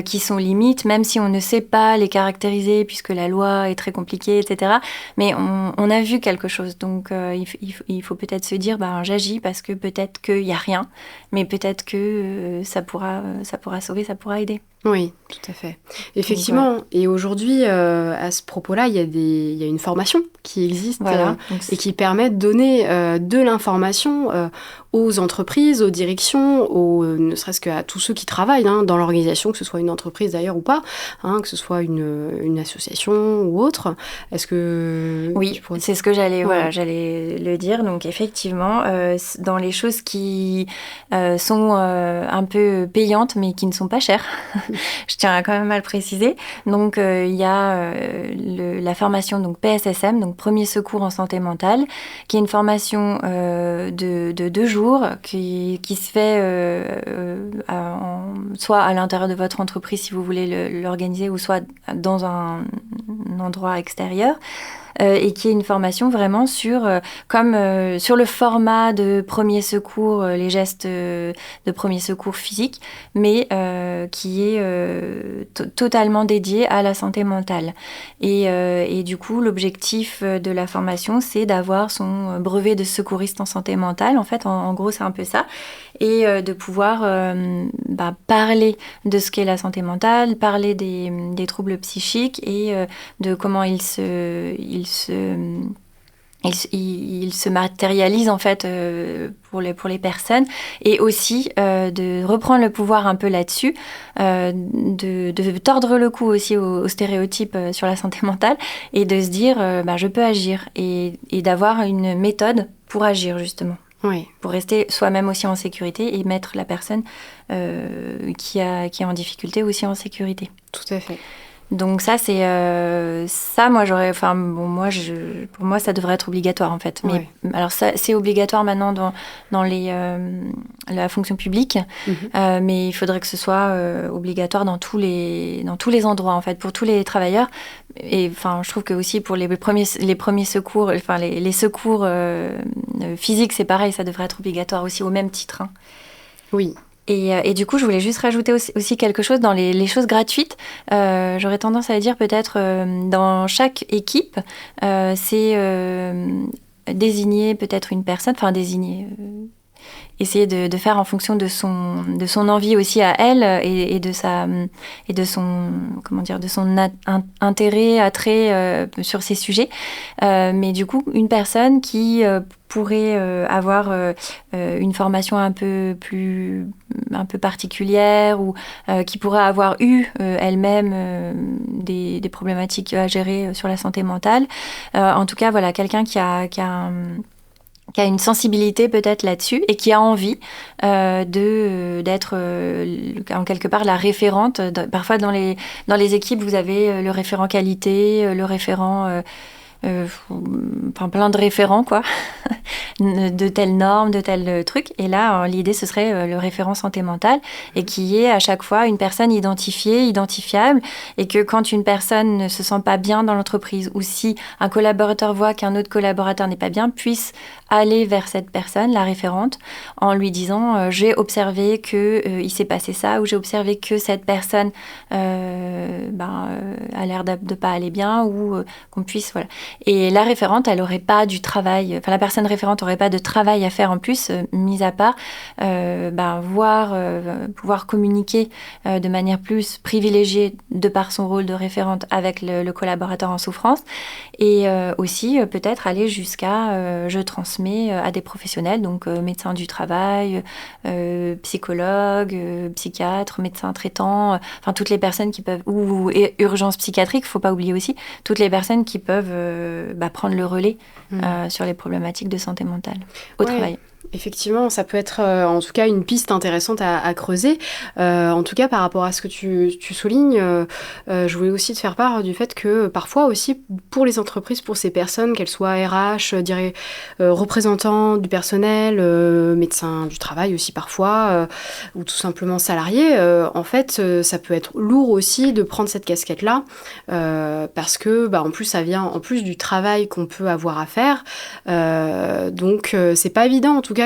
qui sont limites, même si on ne sait pas les caractériser puisque la loi est très compliquée, etc. Mais on a vu quelque chose, donc il faut peut-être se dire, j'agis parce que peut-être qu'il n'y a rien, mais peut-être que ça pourra sauver, ça pourra aider. Oui, tout à fait. Effectivement. Donc, et aujourd'hui, à ce propos-là, il y a une formation qui existe et qui permet de donner de l'information aux entreprises, aux directions, ne serait-ce qu'à tous ceux qui travaillent dans l'organisation, que ce soit une entreprise d'ailleurs ou pas, que ce soit une association ou autre. Est-ce que... Oui, c'est ce que j'allais le dire. Donc effectivement, dans les choses qui sont un peu payantes, mais qui ne sont pas chères, je tiens quand même à le préciser. Donc, il y a la formation donc PSSM, donc Premier Secours en Santé Mentale, qui est une formation de 2 jours qui se fait soit à l'intérieur de votre entreprise si vous voulez l'organiser, ou soit dans un endroit extérieur. Et qui est une formation vraiment sur le format de premier secours, les gestes de premier secours physique, mais qui est totalement dédié à la santé mentale. Et du coup, l'objectif de la formation, c'est d'avoir son brevet de secouriste en santé mentale. En fait, en gros, c'est un peu ça. Et de pouvoir parler de ce qu'est la santé mentale, parler des troubles psychiques et de comment ils se matérialisent en fait pour les personnes, et aussi de reprendre le pouvoir un peu là-dessus, de tordre le cou aussi aux stéréotypes sur la santé mentale, et de se dire je peux agir, et d'avoir une méthode pour agir justement. Oui. Pour rester soi-même aussi en sécurité et mettre la personne qui est en difficulté aussi en sécurité. Tout à fait. Donc ça, c'est ça. Moi, pour moi, ça devrait être obligatoire en fait. Mais alors ça, c'est obligatoire maintenant dans la fonction publique, mais il faudrait que ce soit obligatoire dans tous les endroits en fait, pour tous les travailleurs. Et je trouve que aussi pour les premiers secours, les secours physiques, c'est pareil, ça devrait être obligatoire aussi au même titre. Oui. Et du coup, je voulais juste rajouter aussi quelque chose dans les choses gratuites. J'aurais tendance à dire peut-être dans chaque équipe, c'est désigner peut-être une personne, essayer de faire en fonction de son envie aussi à elle, et de son intérêt, attrait sur ces sujets. Mais du coup, une personne qui pourrait avoir une formation un peu particulière, ou qui pourrait avoir eu elle-même des problématiques à gérer sur la santé mentale. En tout cas, voilà, quelqu'un qui a une sensibilité peut-être là-dessus, et qui a envie d'être en quelque part la référente. Parfois dans les équipes, vous avez le référent qualité, le référent plein de référents, quoi, de telles normes, de tels trucs. Et là, l'idée, ce serait le référent santé mentale et qui est à chaque fois une personne identifiée, identifiable, et que quand une personne ne se sent pas bien dans l'entreprise ou si un collaborateur voit qu'un autre collaborateur n'est pas bien, puisse aller vers cette personne, la référente, en lui disant j'ai observé qu'il s'est passé ça, ou j'ai observé que cette personne a l'air de ne pas aller bien, ou qu'on puisse... Voilà. Et la référente, elle n'aurait pas du travail, enfin la personne référente n'aurait pas de travail à faire en plus, mis à part pouvoir communiquer de manière plus privilégiée de par son rôle de référente avec le collaborateur en souffrance, et aussi peut-être aller jusqu'à je transmets à des professionnels, donc médecins du travail, psychologues, psychiatres, médecins traitants, enfin toutes les personnes qui peuvent, ou urgences psychiatriques, il ne faut pas oublier aussi, toutes les personnes qui peuvent prendre le relais sur les problématiques de santé mentale au travail. Effectivement, ça peut être en tout cas une piste intéressante à creuser. En tout cas, par rapport à ce que tu soulignes, je voulais aussi te faire part du fait que parfois aussi pour les entreprises, pour ces personnes, qu'elles soient RH, représentants du personnel, médecins du travail aussi parfois, ou tout simplement salariés, en fait, ça peut être lourd aussi de prendre cette casquette-là, parce que en plus, ça vient en plus du travail qu'on peut avoir à faire. Donc, c'est pas évident en tout cas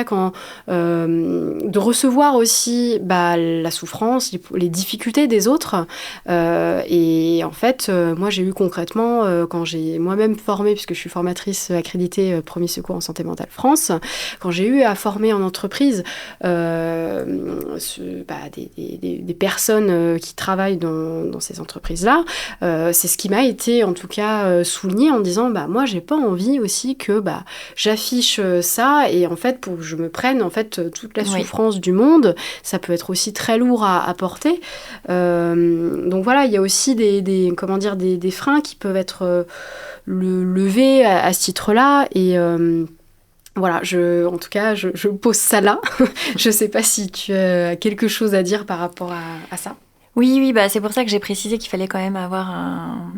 de recevoir aussi la souffrance, les difficultés des autres. Et en fait, moi j'ai eu concrètement, quand j'ai moi-même formé, puisque je suis formatrice accréditée Premier Secours en Santé Mentale France, quand j'ai eu à former en entreprise des personnes qui travaillent dans ces entreprises-là, c'est ce qui m'a été en tout cas souligné en disant moi j'ai pas envie aussi que j'affiche ça, et en fait pour que je me prenne en fait toute la souffrance du monde, ça peut être aussi très lourd à porter. Donc voilà, il y a aussi des freins qui peuvent être levés à ce titre-là, et voilà, en tout cas, je pose ça là. Je sais pas si tu as quelque chose à dire par rapport à ça. Oui, c'est pour ça que j'ai précisé qu'il fallait quand même avoir un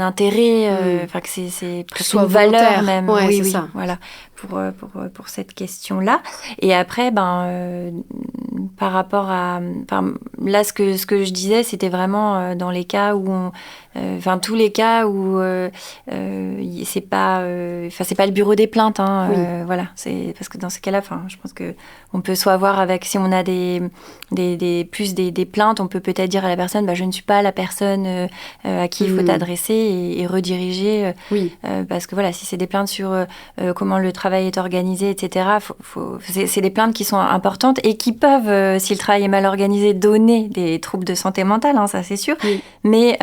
intérêt, que c'est presque une valeur même. Ouais, oui, ça. Voilà, pour cette question-là. Et après, par rapport à... Là, ce que je disais, c'était vraiment dans les cas où tous les cas où c'est pas le bureau des plaintes, voilà, c'est parce que dans ces cas-là, je pense que on peut soit voir avec, si on a des plaintes, on peut peut-être dire à la personne je ne suis pas la personne à qui il faut t'adresser, et rediriger, parce que voilà, si c'est des plaintes sur comment le travail est organisé, etc., c'est des plaintes qui sont importantes et qui peuvent, si le travail est mal organisé, donner des troubles de santé mentale, ça c'est sûr. Mais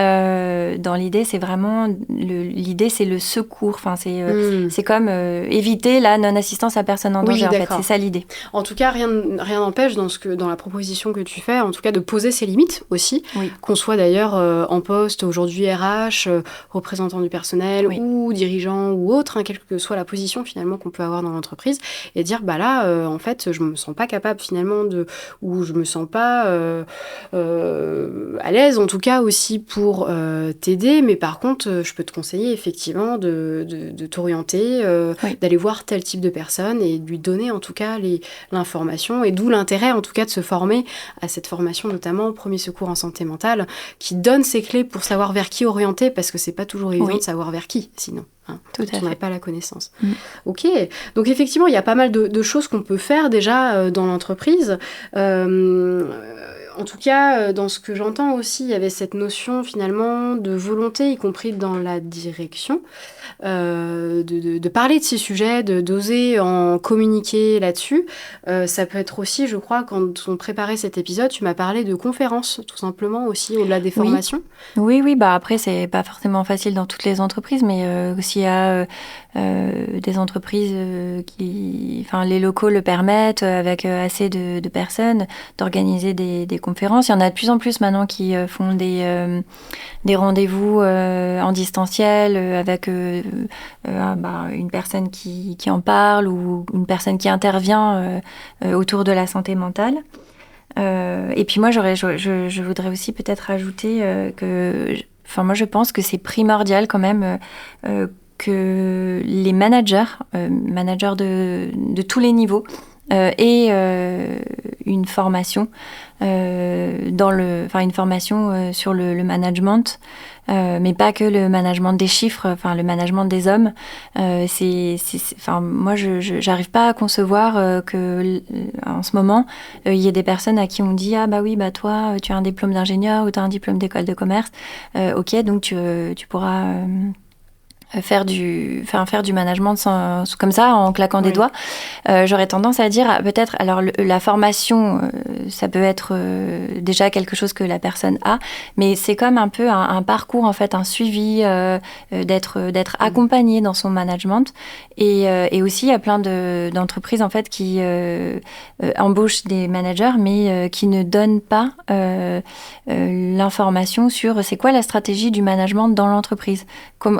dans l'idée, c'est vraiment l'idée, c'est le secours. C'est comme éviter la non-assistance à personne en danger. En fait, c'est ça l'idée. En tout cas, rien n'empêche dans la proposition que tu fais, en tout cas, de poser ses limites aussi. Qu'on soit d'ailleurs en poste aujourd'hui RH, représentant du personnel ou dirigeant ou autre, quelle que soit la position finalement qu'on peut avoir dans l'entreprise, et dire en fait, je me sens pas capable finalement ou je me sens pas à l'aise, en tout cas aussi pour t'aider, mais par contre, je peux te conseiller effectivement de t'orienter, d'aller voir tel type de personne et de lui donner en tout cas l'information, et d'où l'intérêt en tout cas de se former à cette formation, notamment Premier Secours en Santé Mentale, qui donne ses clés pour savoir vers qui orienter, parce que c'est pas toujours évident de savoir vers qui, sinon. Tout à fait. On n'a pas la connaissance. Ok, donc effectivement, il y a pas mal de choses qu'on peut faire déjà dans l'entreprise. En tout cas, dans ce que j'entends aussi, il y avait cette notion finalement de volonté, y compris dans la direction, de parler de ces sujets, d'oser en communiquer là-dessus. Ça peut être aussi, je crois, quand on préparait cet épisode, tu m'as parlé de conférences, tout simplement aussi, au-delà des formations. Oui, après, c'est pas forcément facile dans toutes les entreprises, mais aussi il y a des entreprises les locaux le permettent, avec assez de personnes, d'organiser des conférences. Il y en a de plus en plus maintenant qui font des rendez-vous en distanciel, avec une personne qui en parle, ou une personne qui intervient autour de la santé mentale. Et puis moi, je voudrais aussi peut-être ajouter que moi je pense que c'est primordial quand même que les managers de tous les niveaux, aient une formation une formation sur le management, mais pas que le management des chiffres, le management des hommes. Moi, j'arrive pas à concevoir que en ce moment, il y ait des personnes à qui on dit ah bah oui, bah toi, tu as un diplôme d'ingénieur ou tu as un diplôme d'école de commerce, ok, donc tu pourras faire du management comme ça, en claquant des doigts. J'aurais tendance à dire, peut-être, alors la formation, ça peut être déjà quelque chose que la personne a, mais c'est comme un peu un parcours, en fait, un suivi, d'être accompagné dans son management. Et aussi, il y a plein d'entreprises, en fait, qui embauchent des managers, mais qui ne donnent pas l'information sur c'est quoi la stratégie du management dans l'entreprise.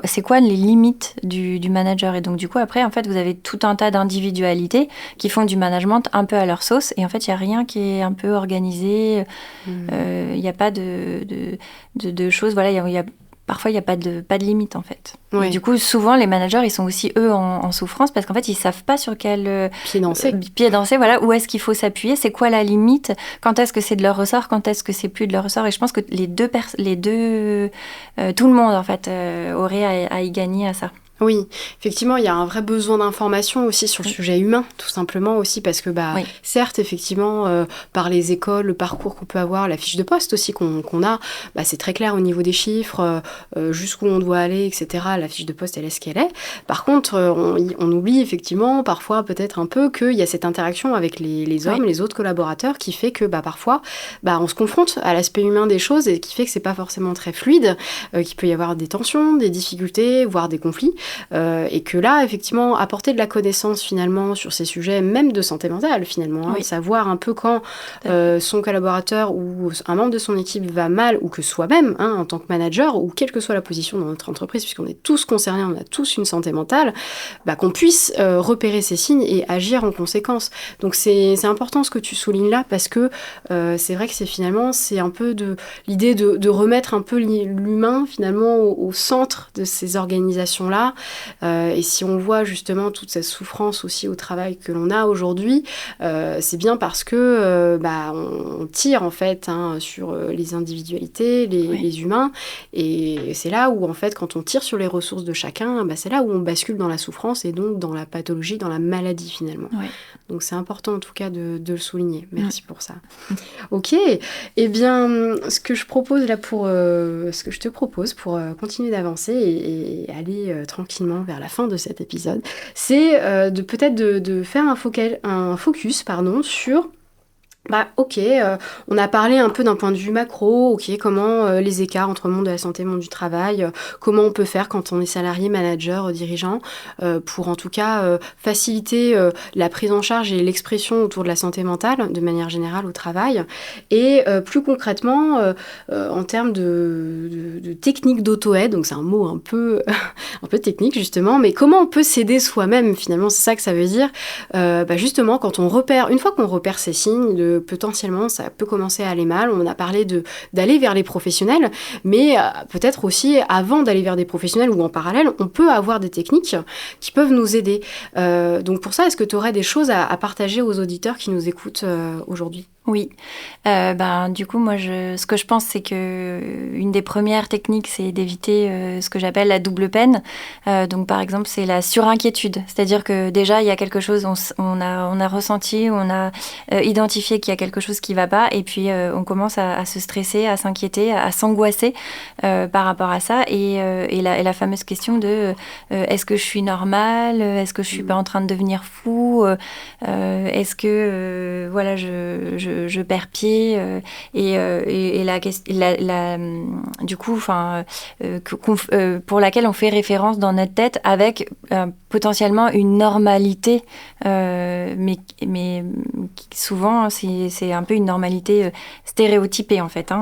C'est quoi les limites du manager. Et donc, du coup, après, en fait, vous avez tout un tas d'individualités qui font du management un peu à leur sauce. Et en fait, il n'y a rien qui est un peu organisé. Il n'y a pas de choses. Voilà, parfois, il n'y a pas de limite, en fait. Oui. Et du coup, souvent, les managers, ils sont aussi, eux, en souffrance parce qu'en fait, ils ne savent pas sur quel pied danser, voilà, où est-ce qu'il faut s'appuyer, c'est quoi la limite, quand est-ce que c'est de leur ressort, quand est-ce que c'est plus de leur ressort. Et je pense que tout le monde, en fait, aurait à y gagner à ça. Oui, effectivement, il y a un vrai besoin d'information aussi sur le sujet humain, tout simplement aussi, parce que certes, effectivement, par les écoles, le parcours qu'on peut avoir, la fiche de poste aussi qu'on a, c'est très clair au niveau des chiffres, jusqu'où on doit aller, etc. La fiche de poste, elle est ce qu'elle est. Par contre, on oublie effectivement, parfois peut-être un peu, qu'il y a cette interaction avec les hommes, les autres collaborateurs, qui fait que parfois, on se confronte à l'aspect humain des choses et qui fait que c'est pas forcément très fluide, qu'il peut y avoir des tensions, des difficultés, voire des conflits. Et que là, effectivement, apporter de la connaissance finalement sur ces sujets, même de santé mentale finalement, savoir un peu quand son collaborateur ou un membre de son équipe va mal, ou que soi-même, en tant que manager, ou quelle que soit la position dans notre entreprise, puisqu'on est tous concernés, on a tous une santé mentale, qu'on puisse repérer ces signes et agir en conséquence. Donc c'est important ce que tu soulignes là, parce que c'est vrai que c'est un peu l'idée de remettre un peu l'humain finalement au centre de ces organisations-là. Et si on voit justement toute cette souffrance aussi au travail que l'on a aujourd'hui, c'est bien parce que on tire en fait sur les individualités, les humains, et c'est là où en fait quand on tire sur les ressources de chacun, c'est là où on bascule dans la souffrance et donc dans la pathologie, dans la maladie finalement. Donc c'est important en tout cas de le souligner. Merci pour ça. Ok, eh bien ce que je te propose pour continuer d'avancer et aller tranquillement vers la fin de cet épisode, c'est de faire un focus sur on a parlé un peu d'un point de vue macro, comment les écarts entre le monde de la santé et le monde du travail, comment on peut faire quand on est salarié, manager, dirigeant, pour en tout cas faciliter la prise en charge et l'expression autour de la santé mentale, de manière générale au travail, et plus concrètement, en termes de techniques d'auto-aide, donc c'est un mot un peu technique justement, mais comment on peut s'aider soi-même finalement, c'est ça que ça veut dire, justement quand une fois qu'on repère ces signes, potentiellement ça peut commencer à aller mal. On a parlé d'aller vers les professionnels, mais peut-être aussi avant d'aller vers des professionnels ou en parallèle, on peut avoir des techniques qui peuvent nous aider. Donc pour ça, est-ce que tu aurais des choses à partager aux auditeurs qui nous écoutent aujourd'hui ? Oui. Du coup, moi, ce que je pense, c'est que une des premières techniques, c'est d'éviter ce que j'appelle la double peine. Donc, par exemple, c'est la surinquiétude. C'est-à-dire que déjà, il y a quelque chose, on a ressenti, on a identifié qu'il y a quelque chose qui ne va pas, et puis on commence à se stresser, à s'inquiéter, à s'angoisser par rapport à ça. Et la fameuse question de est-ce que je suis normale ? Est-ce que je ne suis pas en train de devenir fou ? Est-ce que je perds pied du coup, pour laquelle on fait référence dans notre tête avec potentiellement une normalité, mais souvent c'est un peu une normalité stéréotypée en fait.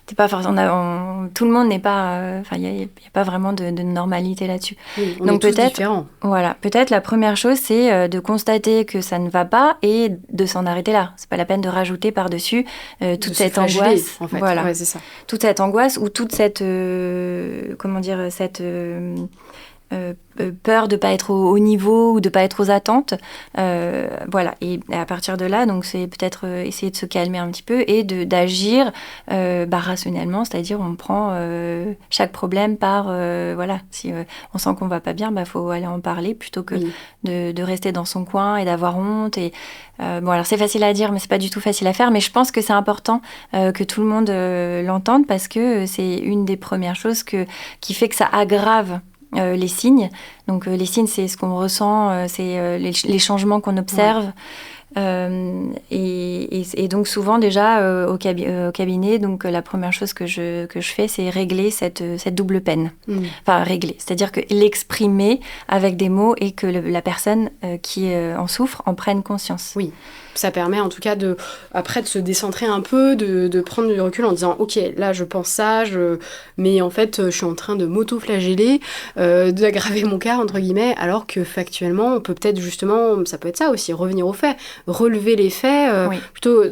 tout le monde n'est pas... il n'y a pas vraiment de normalité là-dessus. Oui, on est tous différents. Voilà, peut-être la première chose, c'est de constater que ça ne va pas et de s'en arrêter là. C'est pas la peine de rajouter par-dessus toute cette angoisse. En fait. Voilà, ouais, c'est ça. toute cette angoisse ou toute cette... peur de ne pas être au niveau ou de ne pas être aux attentes. Voilà. Et à partir de là, donc, c'est peut-être essayer de se calmer un petit peu et d'agir rationnellement, c'est-à-dire on prend chaque problème par... voilà, si on sent qu'on ne va pas bien, faut aller en parler plutôt que de rester dans son coin et d'avoir honte. Et, alors c'est facile à dire, mais ce n'est pas du tout facile à faire. Mais je pense que c'est important que tout le monde l'entende parce que c'est une des premières choses qui fait que ça aggrave les signes. Donc les signes, c'est ce qu'on ressent, c'est les changements qu'on observe. Et donc souvent déjà au cabinet, donc la première chose que je fais, c'est régler cette double peine. Enfin régler, c'est-à-dire que l'exprimer avec des mots et que la personne qui en souffre en prenne conscience. Oui. Ça permet en tout cas après de se décentrer un peu, de prendre du recul en disant ok, là je pense ça, mais en fait je suis en train de m'auto-flageller, d'aggraver mon cas entre guillemets, alors que factuellement on peut peut-être justement, ça peut être ça aussi, revenir aux faits, relever les faits, plutôt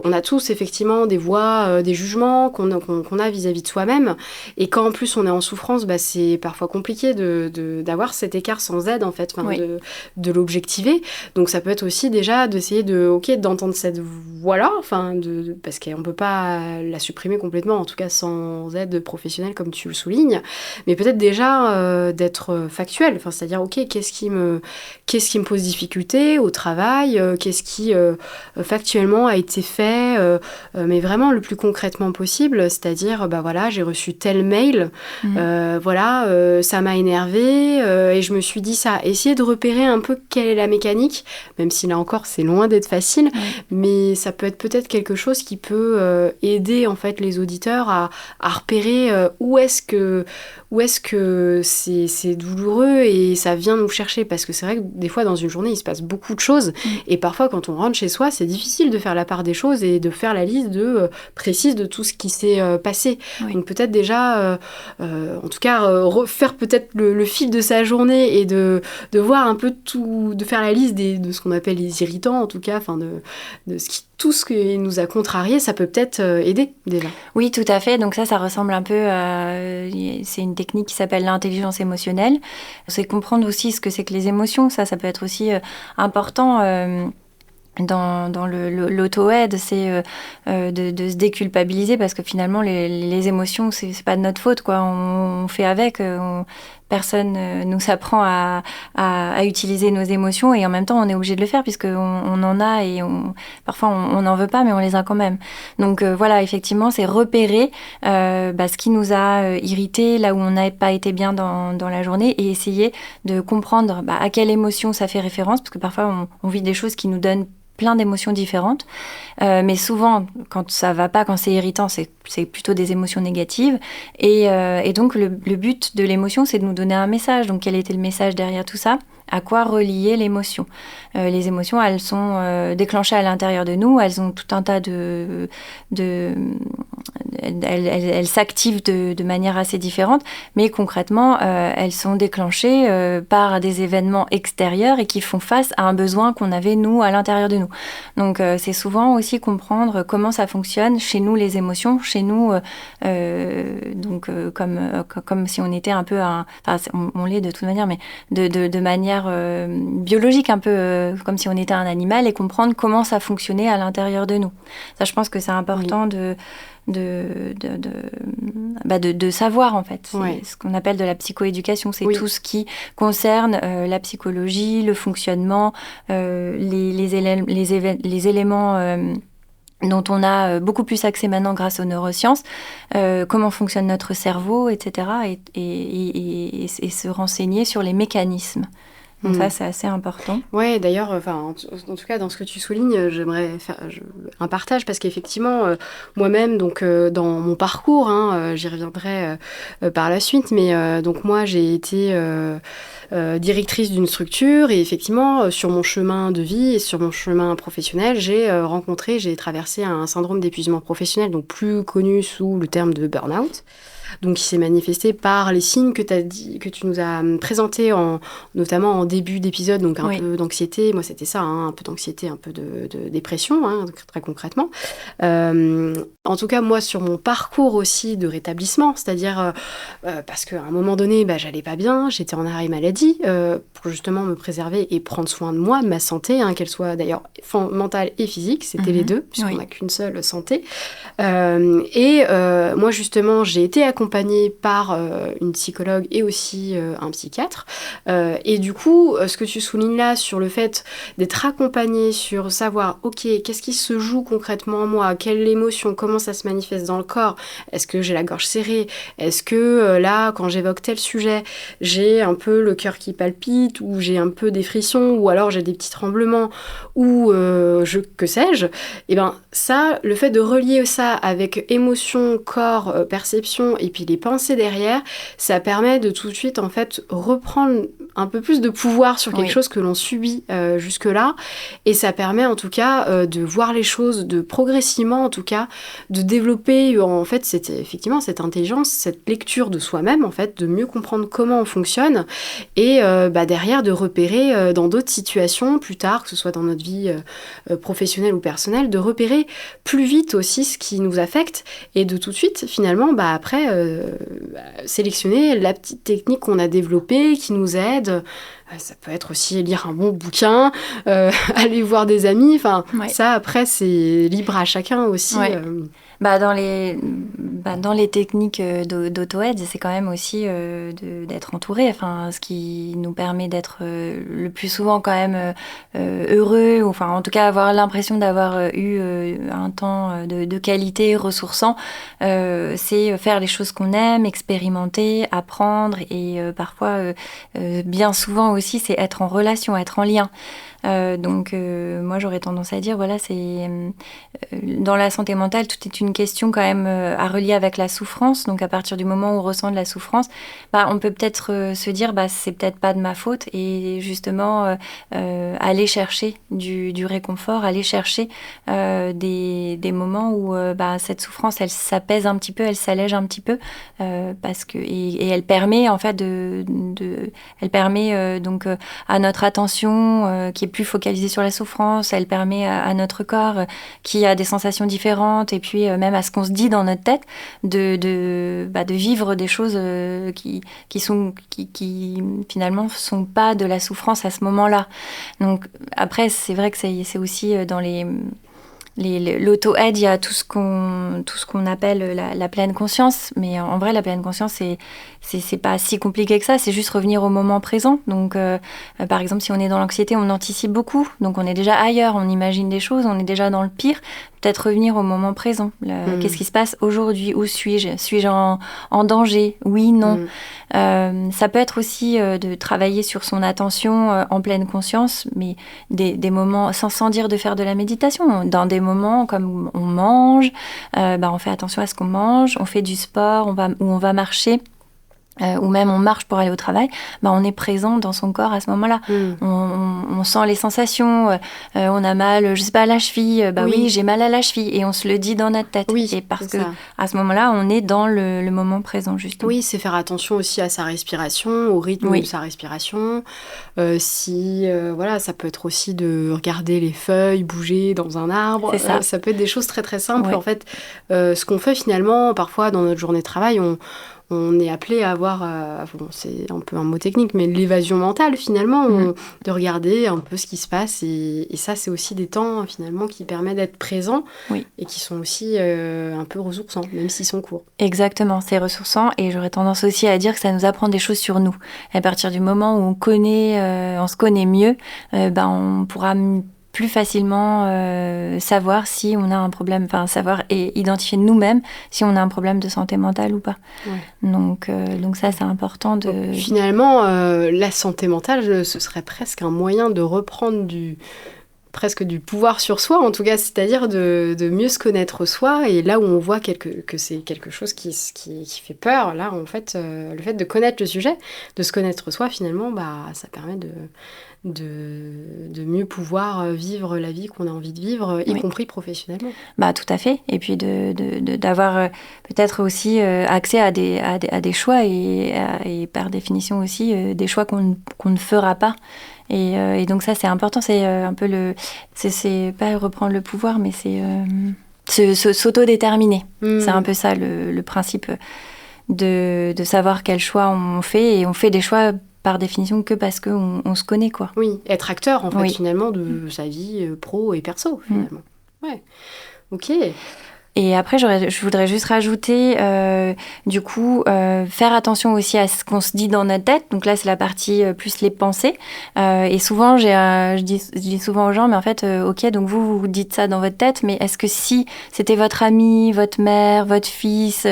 on a tous effectivement des voix, des jugements qu'on a vis-à-vis de soi-même, et quand en plus on est en souffrance, c'est parfois compliqué d'avoir cet écart sans aide en fait, de l'objectiver, donc ça peut être aussi déjà d'essayer d'entendre cette voix-là, parce qu'on ne peut pas la supprimer complètement, en tout cas sans aide professionnelle, comme tu le soulignes, mais peut-être déjà d'être factuel, c'est-à-dire, qu'est-ce qui me pose difficulté au travail, qu'est-ce qui factuellement a été fait, mais vraiment le plus concrètement possible, c'est-à-dire, j'ai reçu tel mail, ça m'a énervé, et je me suis dit ça. Essayer de repérer un peu quelle est la mécanique, même si là encore, c'est loin d'être facile, mais ça peut être peut-être quelque chose qui peut aider en fait les auditeurs à repérer où est-ce que c'est douloureux et ça vient nous chercher, parce que c'est vrai que des fois dans une journée il se passe beaucoup de choses et parfois quand on rentre chez soi c'est difficile de faire la part des choses et de faire la liste précise de tout ce qui s'est passé. Donc peut-être déjà en tout cas refaire peut-être le fil de sa journée et de voir un peu tout, de faire la liste de ce qu'on appelle les irritants en tout cas, de tout ce qui nous a contrariés, ça peut peut-être aider déjà. Oui, tout à fait. Donc ça ressemble un peu à... C'est une technique qui s'appelle l'intelligence émotionnelle. C'est comprendre aussi ce que c'est que les émotions. Ça peut être aussi important... Dans l'auto-aide, c'est de se déculpabiliser parce que finalement les émotions c'est pas de notre faute quoi. On fait avec. Personne nous apprend à utiliser nos émotions et en même temps on est obligé de le faire puisqu'on en a et parfois on n'en veut pas mais on les a quand même. Donc voilà, effectivement c'est repérer ce qui nous a irrité, là où on n'a pas été bien dans la journée et essayer de comprendre à quelle émotion ça fait référence parce que parfois on vit des choses qui nous donnent plein d'émotions différentes, mais souvent quand ça va pas, quand c'est irritant, c'est plutôt des émotions négatives et donc le but de l'émotion c'est de nous donner un message. Donc quel était le message derrière tout ça ? À quoi relier l'émotion ? Les émotions, elles sont déclenchées à l'intérieur de nous, elles ont tout un tas elles s'activent de manière assez différente, mais concrètement, elles sont déclenchées par des événements extérieurs et qui font face à un besoin qu'on avait, nous, à l'intérieur de nous. Donc, c'est souvent aussi comprendre comment ça fonctionne chez nous, les émotions, chez nous, comme si on était un peu... on l'est de toute manière, mais de manière biologique, un peu comme si on était un animal, et comprendre comment ça fonctionnait à l'intérieur de nous. Ça, je pense que c'est important de savoir, en fait. C'est ce qu'on appelle de la psychoéducation. C'est tout ce qui concerne la psychologie, le fonctionnement, les éléments... dont on a beaucoup plus accès maintenant grâce aux neurosciences, comment fonctionne notre cerveau, etc. et se renseigner sur les mécanismes Donc ça, c'est assez important. Ouais, d'ailleurs, en tout cas, dans ce que tu soulignes, j'aimerais faire un partage parce qu'effectivement, moi-même, donc dans mon parcours, j'y reviendrai par la suite, mais donc moi, j'ai été directrice d'une structure et effectivement, sur mon chemin de vie et sur mon chemin professionnel, j'ai traversé un syndrome d'épuisement professionnel, donc plus connu sous le terme de burn-out. Donc, qui s'est manifesté par les signes que tu nous as présentés, notamment en début d'épisode, donc un peu d'anxiété. Moi, c'était ça, un peu d'anxiété, un peu de dépression, très concrètement. En tout cas, moi, sur mon parcours aussi de rétablissement, c'est-à-dire parce qu'à un moment donné, j'allais pas bien, j'étais en arrêt maladie pour justement me préserver et prendre soin de moi, de ma santé, qu'elle soit d'ailleurs mentale et physique, c'était les deux, puisqu'on n'a qu'une seule santé. Moi, justement, j'ai été accompagnée par une psychologue et aussi un psychiatre. Et du coup, ce que tu soulignes là sur le fait d'être accompagnée, sur savoir, ok, qu'est-ce qui se joue concrètement en moi, quelle émotion, comment ça se manifeste dans le corps, est-ce que j'ai la gorge serrée, est-ce que là, quand j'évoque tel sujet, j'ai un peu le cœur qui palpite, ou j'ai un peu des frissons, ou alors j'ai des petits tremblements, ou que sais-je, et ben ça, le fait de relier ça avec émotion, corps, perception, et puis les pensées derrière, ça permet de tout de suite en fait reprendre un peu plus de pouvoir sur quelque chose que l'on subit jusque-là, et ça permet en tout cas de voir les choses, de progressivement en tout cas, de développer en fait effectivement cette intelligence, cette lecture de soi-même en fait, de mieux comprendre comment on fonctionne, et derrière de repérer dans d'autres situations plus tard, que ce soit dans notre vie professionnelle ou personnelle, de repérer plus vite aussi ce qui nous affecte, et de tout de suite finalement après sélectionner la petite technique qu'on a développée qui nous aide. Ça peut être aussi lire un bon bouquin, aller voir des amis, ça après c'est libre à chacun aussi. Dans les techniques d'auto-aide, c'est quand même aussi d'être entouré, ce qui nous permet d'être le plus souvent quand même heureux, ou en tout cas avoir l'impression d'avoir eu un temps de qualité ressourçant. C'est faire les choses qu'on aime, expérimenter, apprendre, et parfois, bien souvent aussi, c'est être en relation, être en lien. Donc moi j'aurais tendance à dire c'est dans la santé mentale, tout est une question quand même à relier avec la souffrance. Donc à partir du moment où on ressent de la souffrance, on peut peut-être se dire c'est peut-être pas de ma faute, et justement aller chercher du réconfort, aller chercher des moments où cette souffrance elle s'apaise un petit peu, elle s'allège un petit peu, parce que et elle permet en fait elle permet donc à notre attention qui est plus focalisée sur la souffrance, elle permet à notre corps qui a des sensations différentes, et puis même à ce qu'on se dit dans notre tête de vivre des choses qui finalement sont pas de la souffrance à ce moment-là. Donc après c'est vrai que c'est aussi dans l'auto-aide, il y a tout ce qu'on appelle la pleine conscience, mais en vrai la pleine conscience c'est pas si compliqué que ça, c'est juste revenir au moment présent. Donc par exemple si on est dans l'anxiété, on anticipe beaucoup, donc on est déjà ailleurs, on imagine des choses, on est déjà dans le pire. Peut-être revenir au moment présent. Qu'est-ce qui se passe aujourd'hui? Où suis-je? Suis-je en danger? Oui, non. Ça peut être aussi de travailler sur son attention en pleine conscience, mais des moments, sans dire de faire de la méditation, dans des moments comme on mange, on fait attention à ce qu'on mange, on fait du sport, on va marcher. Ou même on marche pour aller au travail, on est présent dans son corps à ce moment-là. On sent les sensations, on a mal, je sais pas, à la cheville, oui, j'ai mal à la cheville, et on se le dit dans notre tête. Oui, et parce que à ce moment-là, on est dans le moment présent, justement. Oui, c'est faire attention aussi à sa respiration, au rythme de sa respiration. Ça peut être aussi de regarder les feuilles bouger dans un arbre. Ça peut être des choses très très simples. En fait, ce qu'on fait finalement, parfois dans notre journée de travail, on est appelé à avoir, c'est un peu un mot technique, mais l'évasion mentale finalement, de regarder un peu ce qui se passe, et ça c'est aussi des temps finalement qui permettent d'être présents, et qui sont aussi un peu ressourçants, même s'ils sont courts. Exactement, c'est ressourçant, et j'aurais tendance aussi à dire que ça nous apprend des choses sur nous. À partir du moment où on se connaît mieux, on pourra plus facilement savoir si on a un problème, enfin savoir et identifier nous-mêmes si on a un problème de santé mentale ou pas. Ouais. Donc ça, c'est important de... Donc, finalement, la santé mentale, ce serait presque un moyen de reprendre presque du pouvoir sur soi, en tout cas, c'est-à-dire de mieux se connaître soi. Et là où on voit que c'est quelque chose qui fait peur, là, en fait, le fait de connaître le sujet, de se connaître soi, finalement, ça permet de mieux pouvoir vivre la vie qu'on a envie de vivre, y compris professionnellement. Tout à fait. Et puis d'avoir peut-être aussi accès à des choix et par définition aussi des choix qu'on ne fera pas. Et donc ça, c'est important. C'est un peu c'est pas reprendre le pouvoir, mais c'est s'autodéterminer. C'est un peu ça le principe de savoir quel choix on fait. Et on fait des choix par définition que parce qu'on se connaît, quoi. Oui, être acteur, en fait, finalement, de sa vie pro et perso, finalement. Ouais, ok. Et après, je voudrais juste rajouter, du coup, faire attention aussi à ce qu'on se dit dans notre tête. Donc là, c'est la partie plus les pensées. Et souvent, je dis souvent aux gens, mais en fait, ok, donc vous dites ça dans votre tête, mais est-ce que si c'était votre ami, votre mère, votre fils,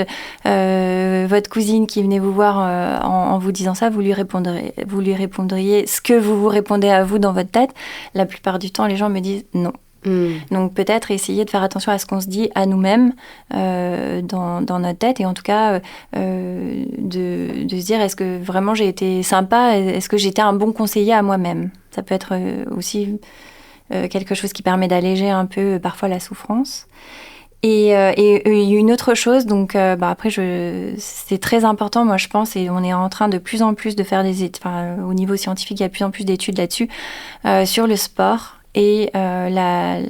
votre cousine qui venait vous voir en vous disant ça, vous lui répondriez ce que vous répondez à vous dans votre tête? La plupart du temps, les gens me disent non. Donc peut-être essayer de faire attention à ce qu'on se dit à nous-mêmes dans notre tête et en tout cas de se dire est-ce que vraiment j'ai été sympa, est-ce que j'étais un bon conseiller à moi-même. Ça peut être aussi quelque chose qui permet d'alléger un peu parfois la souffrance. Et une autre chose, donc après c'est très important, moi je pense, et on est en train de plus en plus de faire au niveau scientifique, il y a de plus en plus d'études là-dessus sur le sport et la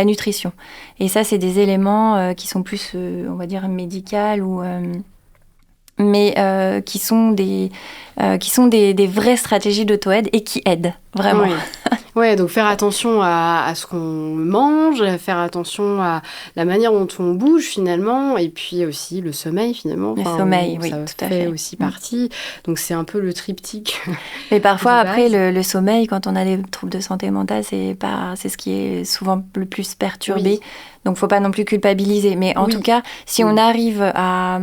nutrition. Et ça, c'est des éléments qui sont plus, on va dire, médicaux mais qui sont des vraies stratégies d'auto-aide et qui aident, vraiment. Oui. Ouais, donc faire attention à ce qu'on mange, faire attention à la manière dont on bouge finalement, et puis aussi le sommeil finalement. Le sommeil, oui, ça tout à fait. fait aussi partie. Donc c'est un peu le triptyque. Mais parfois après le sommeil, quand on a des troubles de santé mentale, c'est ce qui est souvent le plus perturbé. Oui. Donc, faut pas non plus culpabiliser. Mais en tout cas, si on arrive à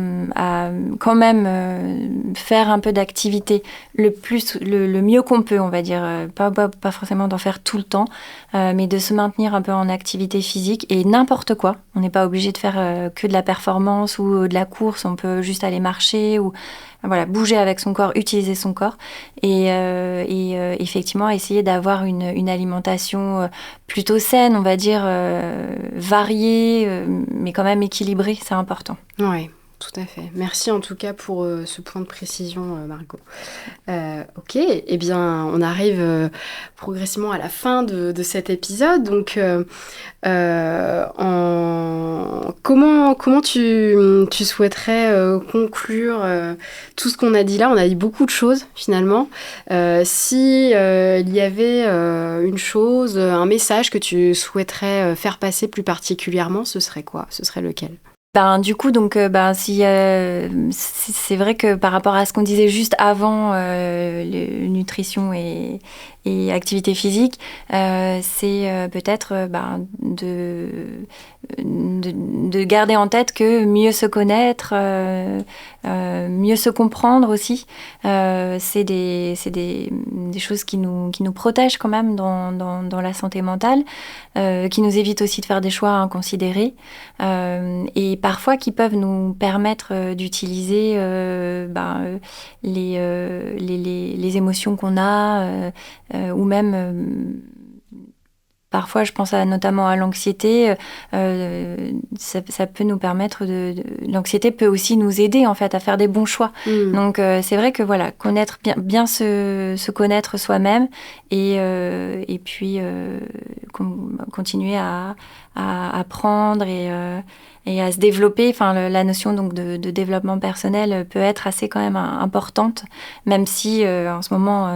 quand même faire un peu d'activité le mieux qu'on peut, on va dire, pas forcément d'en faire tout le temps, mais de se maintenir un peu en activité physique et n'importe quoi. On n'est pas obligé de faire que de la performance ou de la course. On peut juste aller marcher ou bouger avec son corps, utiliser son corps et effectivement essayer d'avoir une alimentation plutôt saine, on va dire, variée, mais quand même équilibrée, c'est important. Oui, tout à fait. Merci en tout cas pour ce point de précision, Margot. Ok, eh bien, on arrive progressivement à la fin de cet épisode. Donc, comment tu souhaiterais conclure tout ce qu'on a dit là? On a dit beaucoup de choses, finalement. Si il y avait une chose, un message que tu souhaiterais faire passer plus particulièrement, ce serait quoi? Ce serait lequel? Du coup, donc, c'est vrai que par rapport à ce qu'on disait juste avant, nutrition et activité physique, c'est peut-être de garder en tête que mieux se connaître, mieux se comprendre aussi, c'est des choses qui nous protègent quand même dans la santé mentale, qui nous évitent aussi de faire des choix inconsidérés, et parfois qui peuvent nous permettre d'utiliser les émotions qu'on a, ou même parfois je pense notamment à l'anxiété, ça peut nous permettre l'anxiété peut aussi nous aider en fait à faire des bons choix. Donc c'est vrai que connaître bien se connaître soi-même et puis continuer à apprendre et à se développer. Enfin, la notion donc de développement personnel peut être assez quand même importante, même si en ce moment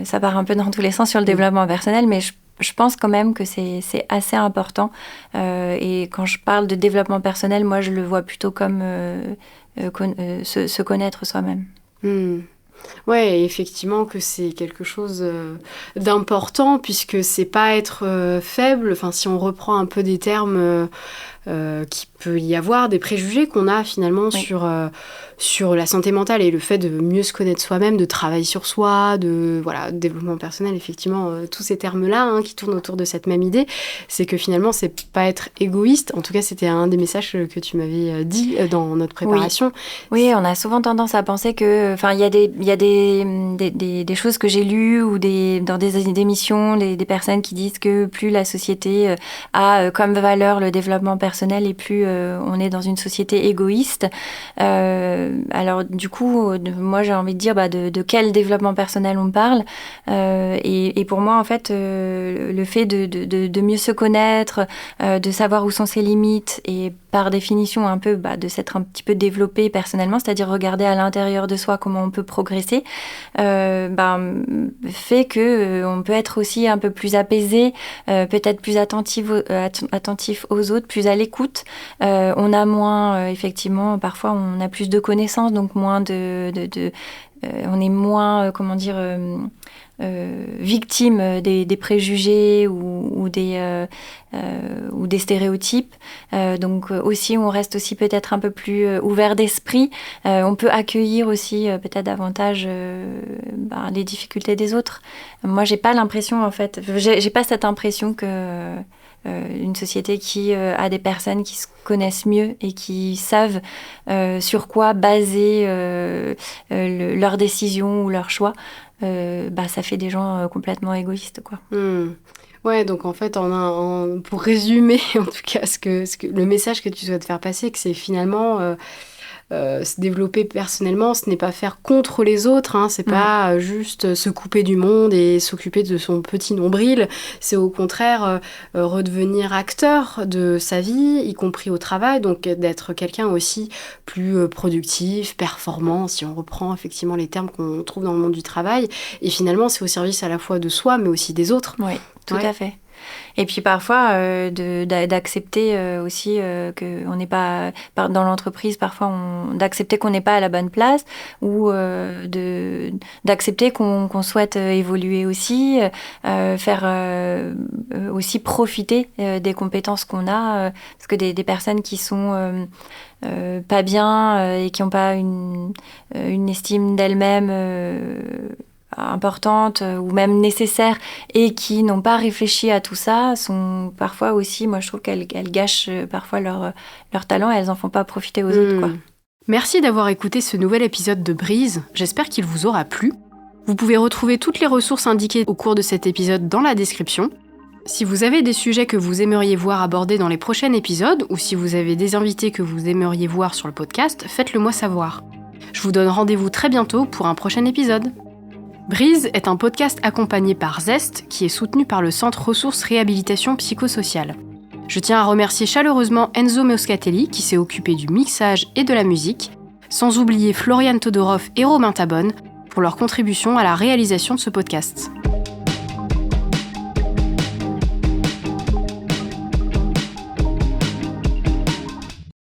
ça part un peu dans tous les sens sur le développement personnel, mais je pense quand même que c'est assez important. Et quand je parle de développement personnel, moi je le vois plutôt comme se connaître soi-même. Ouais, et effectivement que c'est quelque chose d'important, puisque c'est pas être faible. Enfin, si on reprend un peu des termes qu'il peut y avoir, des préjugés qu'on a finalement Oui. sur la santé mentale et le fait de mieux se connaître soi-même, de travailler sur soi, de développement personnel, effectivement, tous ces termes-là qui tournent autour de cette même idée, c'est que finalement, c'est pas être égoïste. En tout cas, c'était un des messages que tu m'avais dit dans notre préparation. Oui, on a souvent tendance à penser que, enfin, il y a des choses que j'ai lues ou dans des émissions, des personnes qui disent que plus la société a comme valeur le développement personnel et plus on est dans une société égoïste. Alors du coup, moi j'ai envie de dire de quel développement personnel on parle. Et pour moi, en fait, le fait de mieux se connaître, de savoir où sont ses limites et par définition un peu de s'être un petit peu développé personnellement, c'est-à-dire regarder à l'intérieur de soi comment on peut progresser, fait que on peut être aussi un peu plus apaisé, peut-être plus attentif aux autres, plus à l'écoute. On a moins, effectivement, parfois on a plus de connaissances, donc moins on est moins, victime des préjugés ou des stéréotypes. Donc aussi, on reste aussi peut-être un peu plus ouvert d'esprit. On peut accueillir aussi peut-être davantage les difficultés des autres. Moi, j'ai pas l'impression, en fait, j'ai pas cette impression que une société qui a des personnes qui se connaissent mieux et qui savent sur quoi baser leurs décisions ou leurs choix, ça fait des gens complètement égoïstes, quoi. Ouais, donc en fait, pour résumer, en tout cas, le message que tu souhaites faire passer, que c'est finalement se développer personnellement, ce n'est pas faire contre les autres, c'est pas juste se couper du monde et s'occuper de son petit nombril, c'est au contraire redevenir acteur de sa vie, y compris au travail, donc d'être quelqu'un aussi plus productif, performant, si on reprend effectivement les termes qu'on trouve dans le monde du travail, et finalement c'est au service à la fois de soi, mais aussi des autres. Oui, tout à fait. Et puis parfois, d'accepter aussi qu'on n'est pas... Dans l'entreprise, parfois, d'accepter qu'on n'est pas à la bonne place ou d'accepter qu'on souhaite évoluer aussi, faire aussi profiter des compétences qu'on a. Parce que des personnes qui sont... pas bien et qui n'ont pas une estime d'elles-mêmes importante ou même nécessaire et qui n'ont pas réfléchi à tout ça sont parfois aussi, moi je trouve qu'elles gâchent parfois leur talent et elles n'en font pas profiter aux autres, quoi. Merci d'avoir écouté ce nouvel épisode de Brise, j'espère qu'il vous aura plu. Vous pouvez retrouver toutes les ressources indiquées au cours de cet épisode dans la description. Si vous avez des sujets que vous aimeriez voir abordés dans les prochains épisodes ou si vous avez des invités que vous aimeriez voir sur le podcast, faites-le moi savoir. Je vous donne rendez-vous très bientôt pour un prochain épisode. Brise est un podcast accompagné par Zest, qui est soutenu par le Centre Ressources Réhabilitation Psychosociale. Je tiens à remercier chaleureusement Enzo Moscatelli, qui s'est occupé du mixage et de la musique, sans oublier Florian Todorov et Romain Tabonne, pour leur contribution à la réalisation de ce podcast.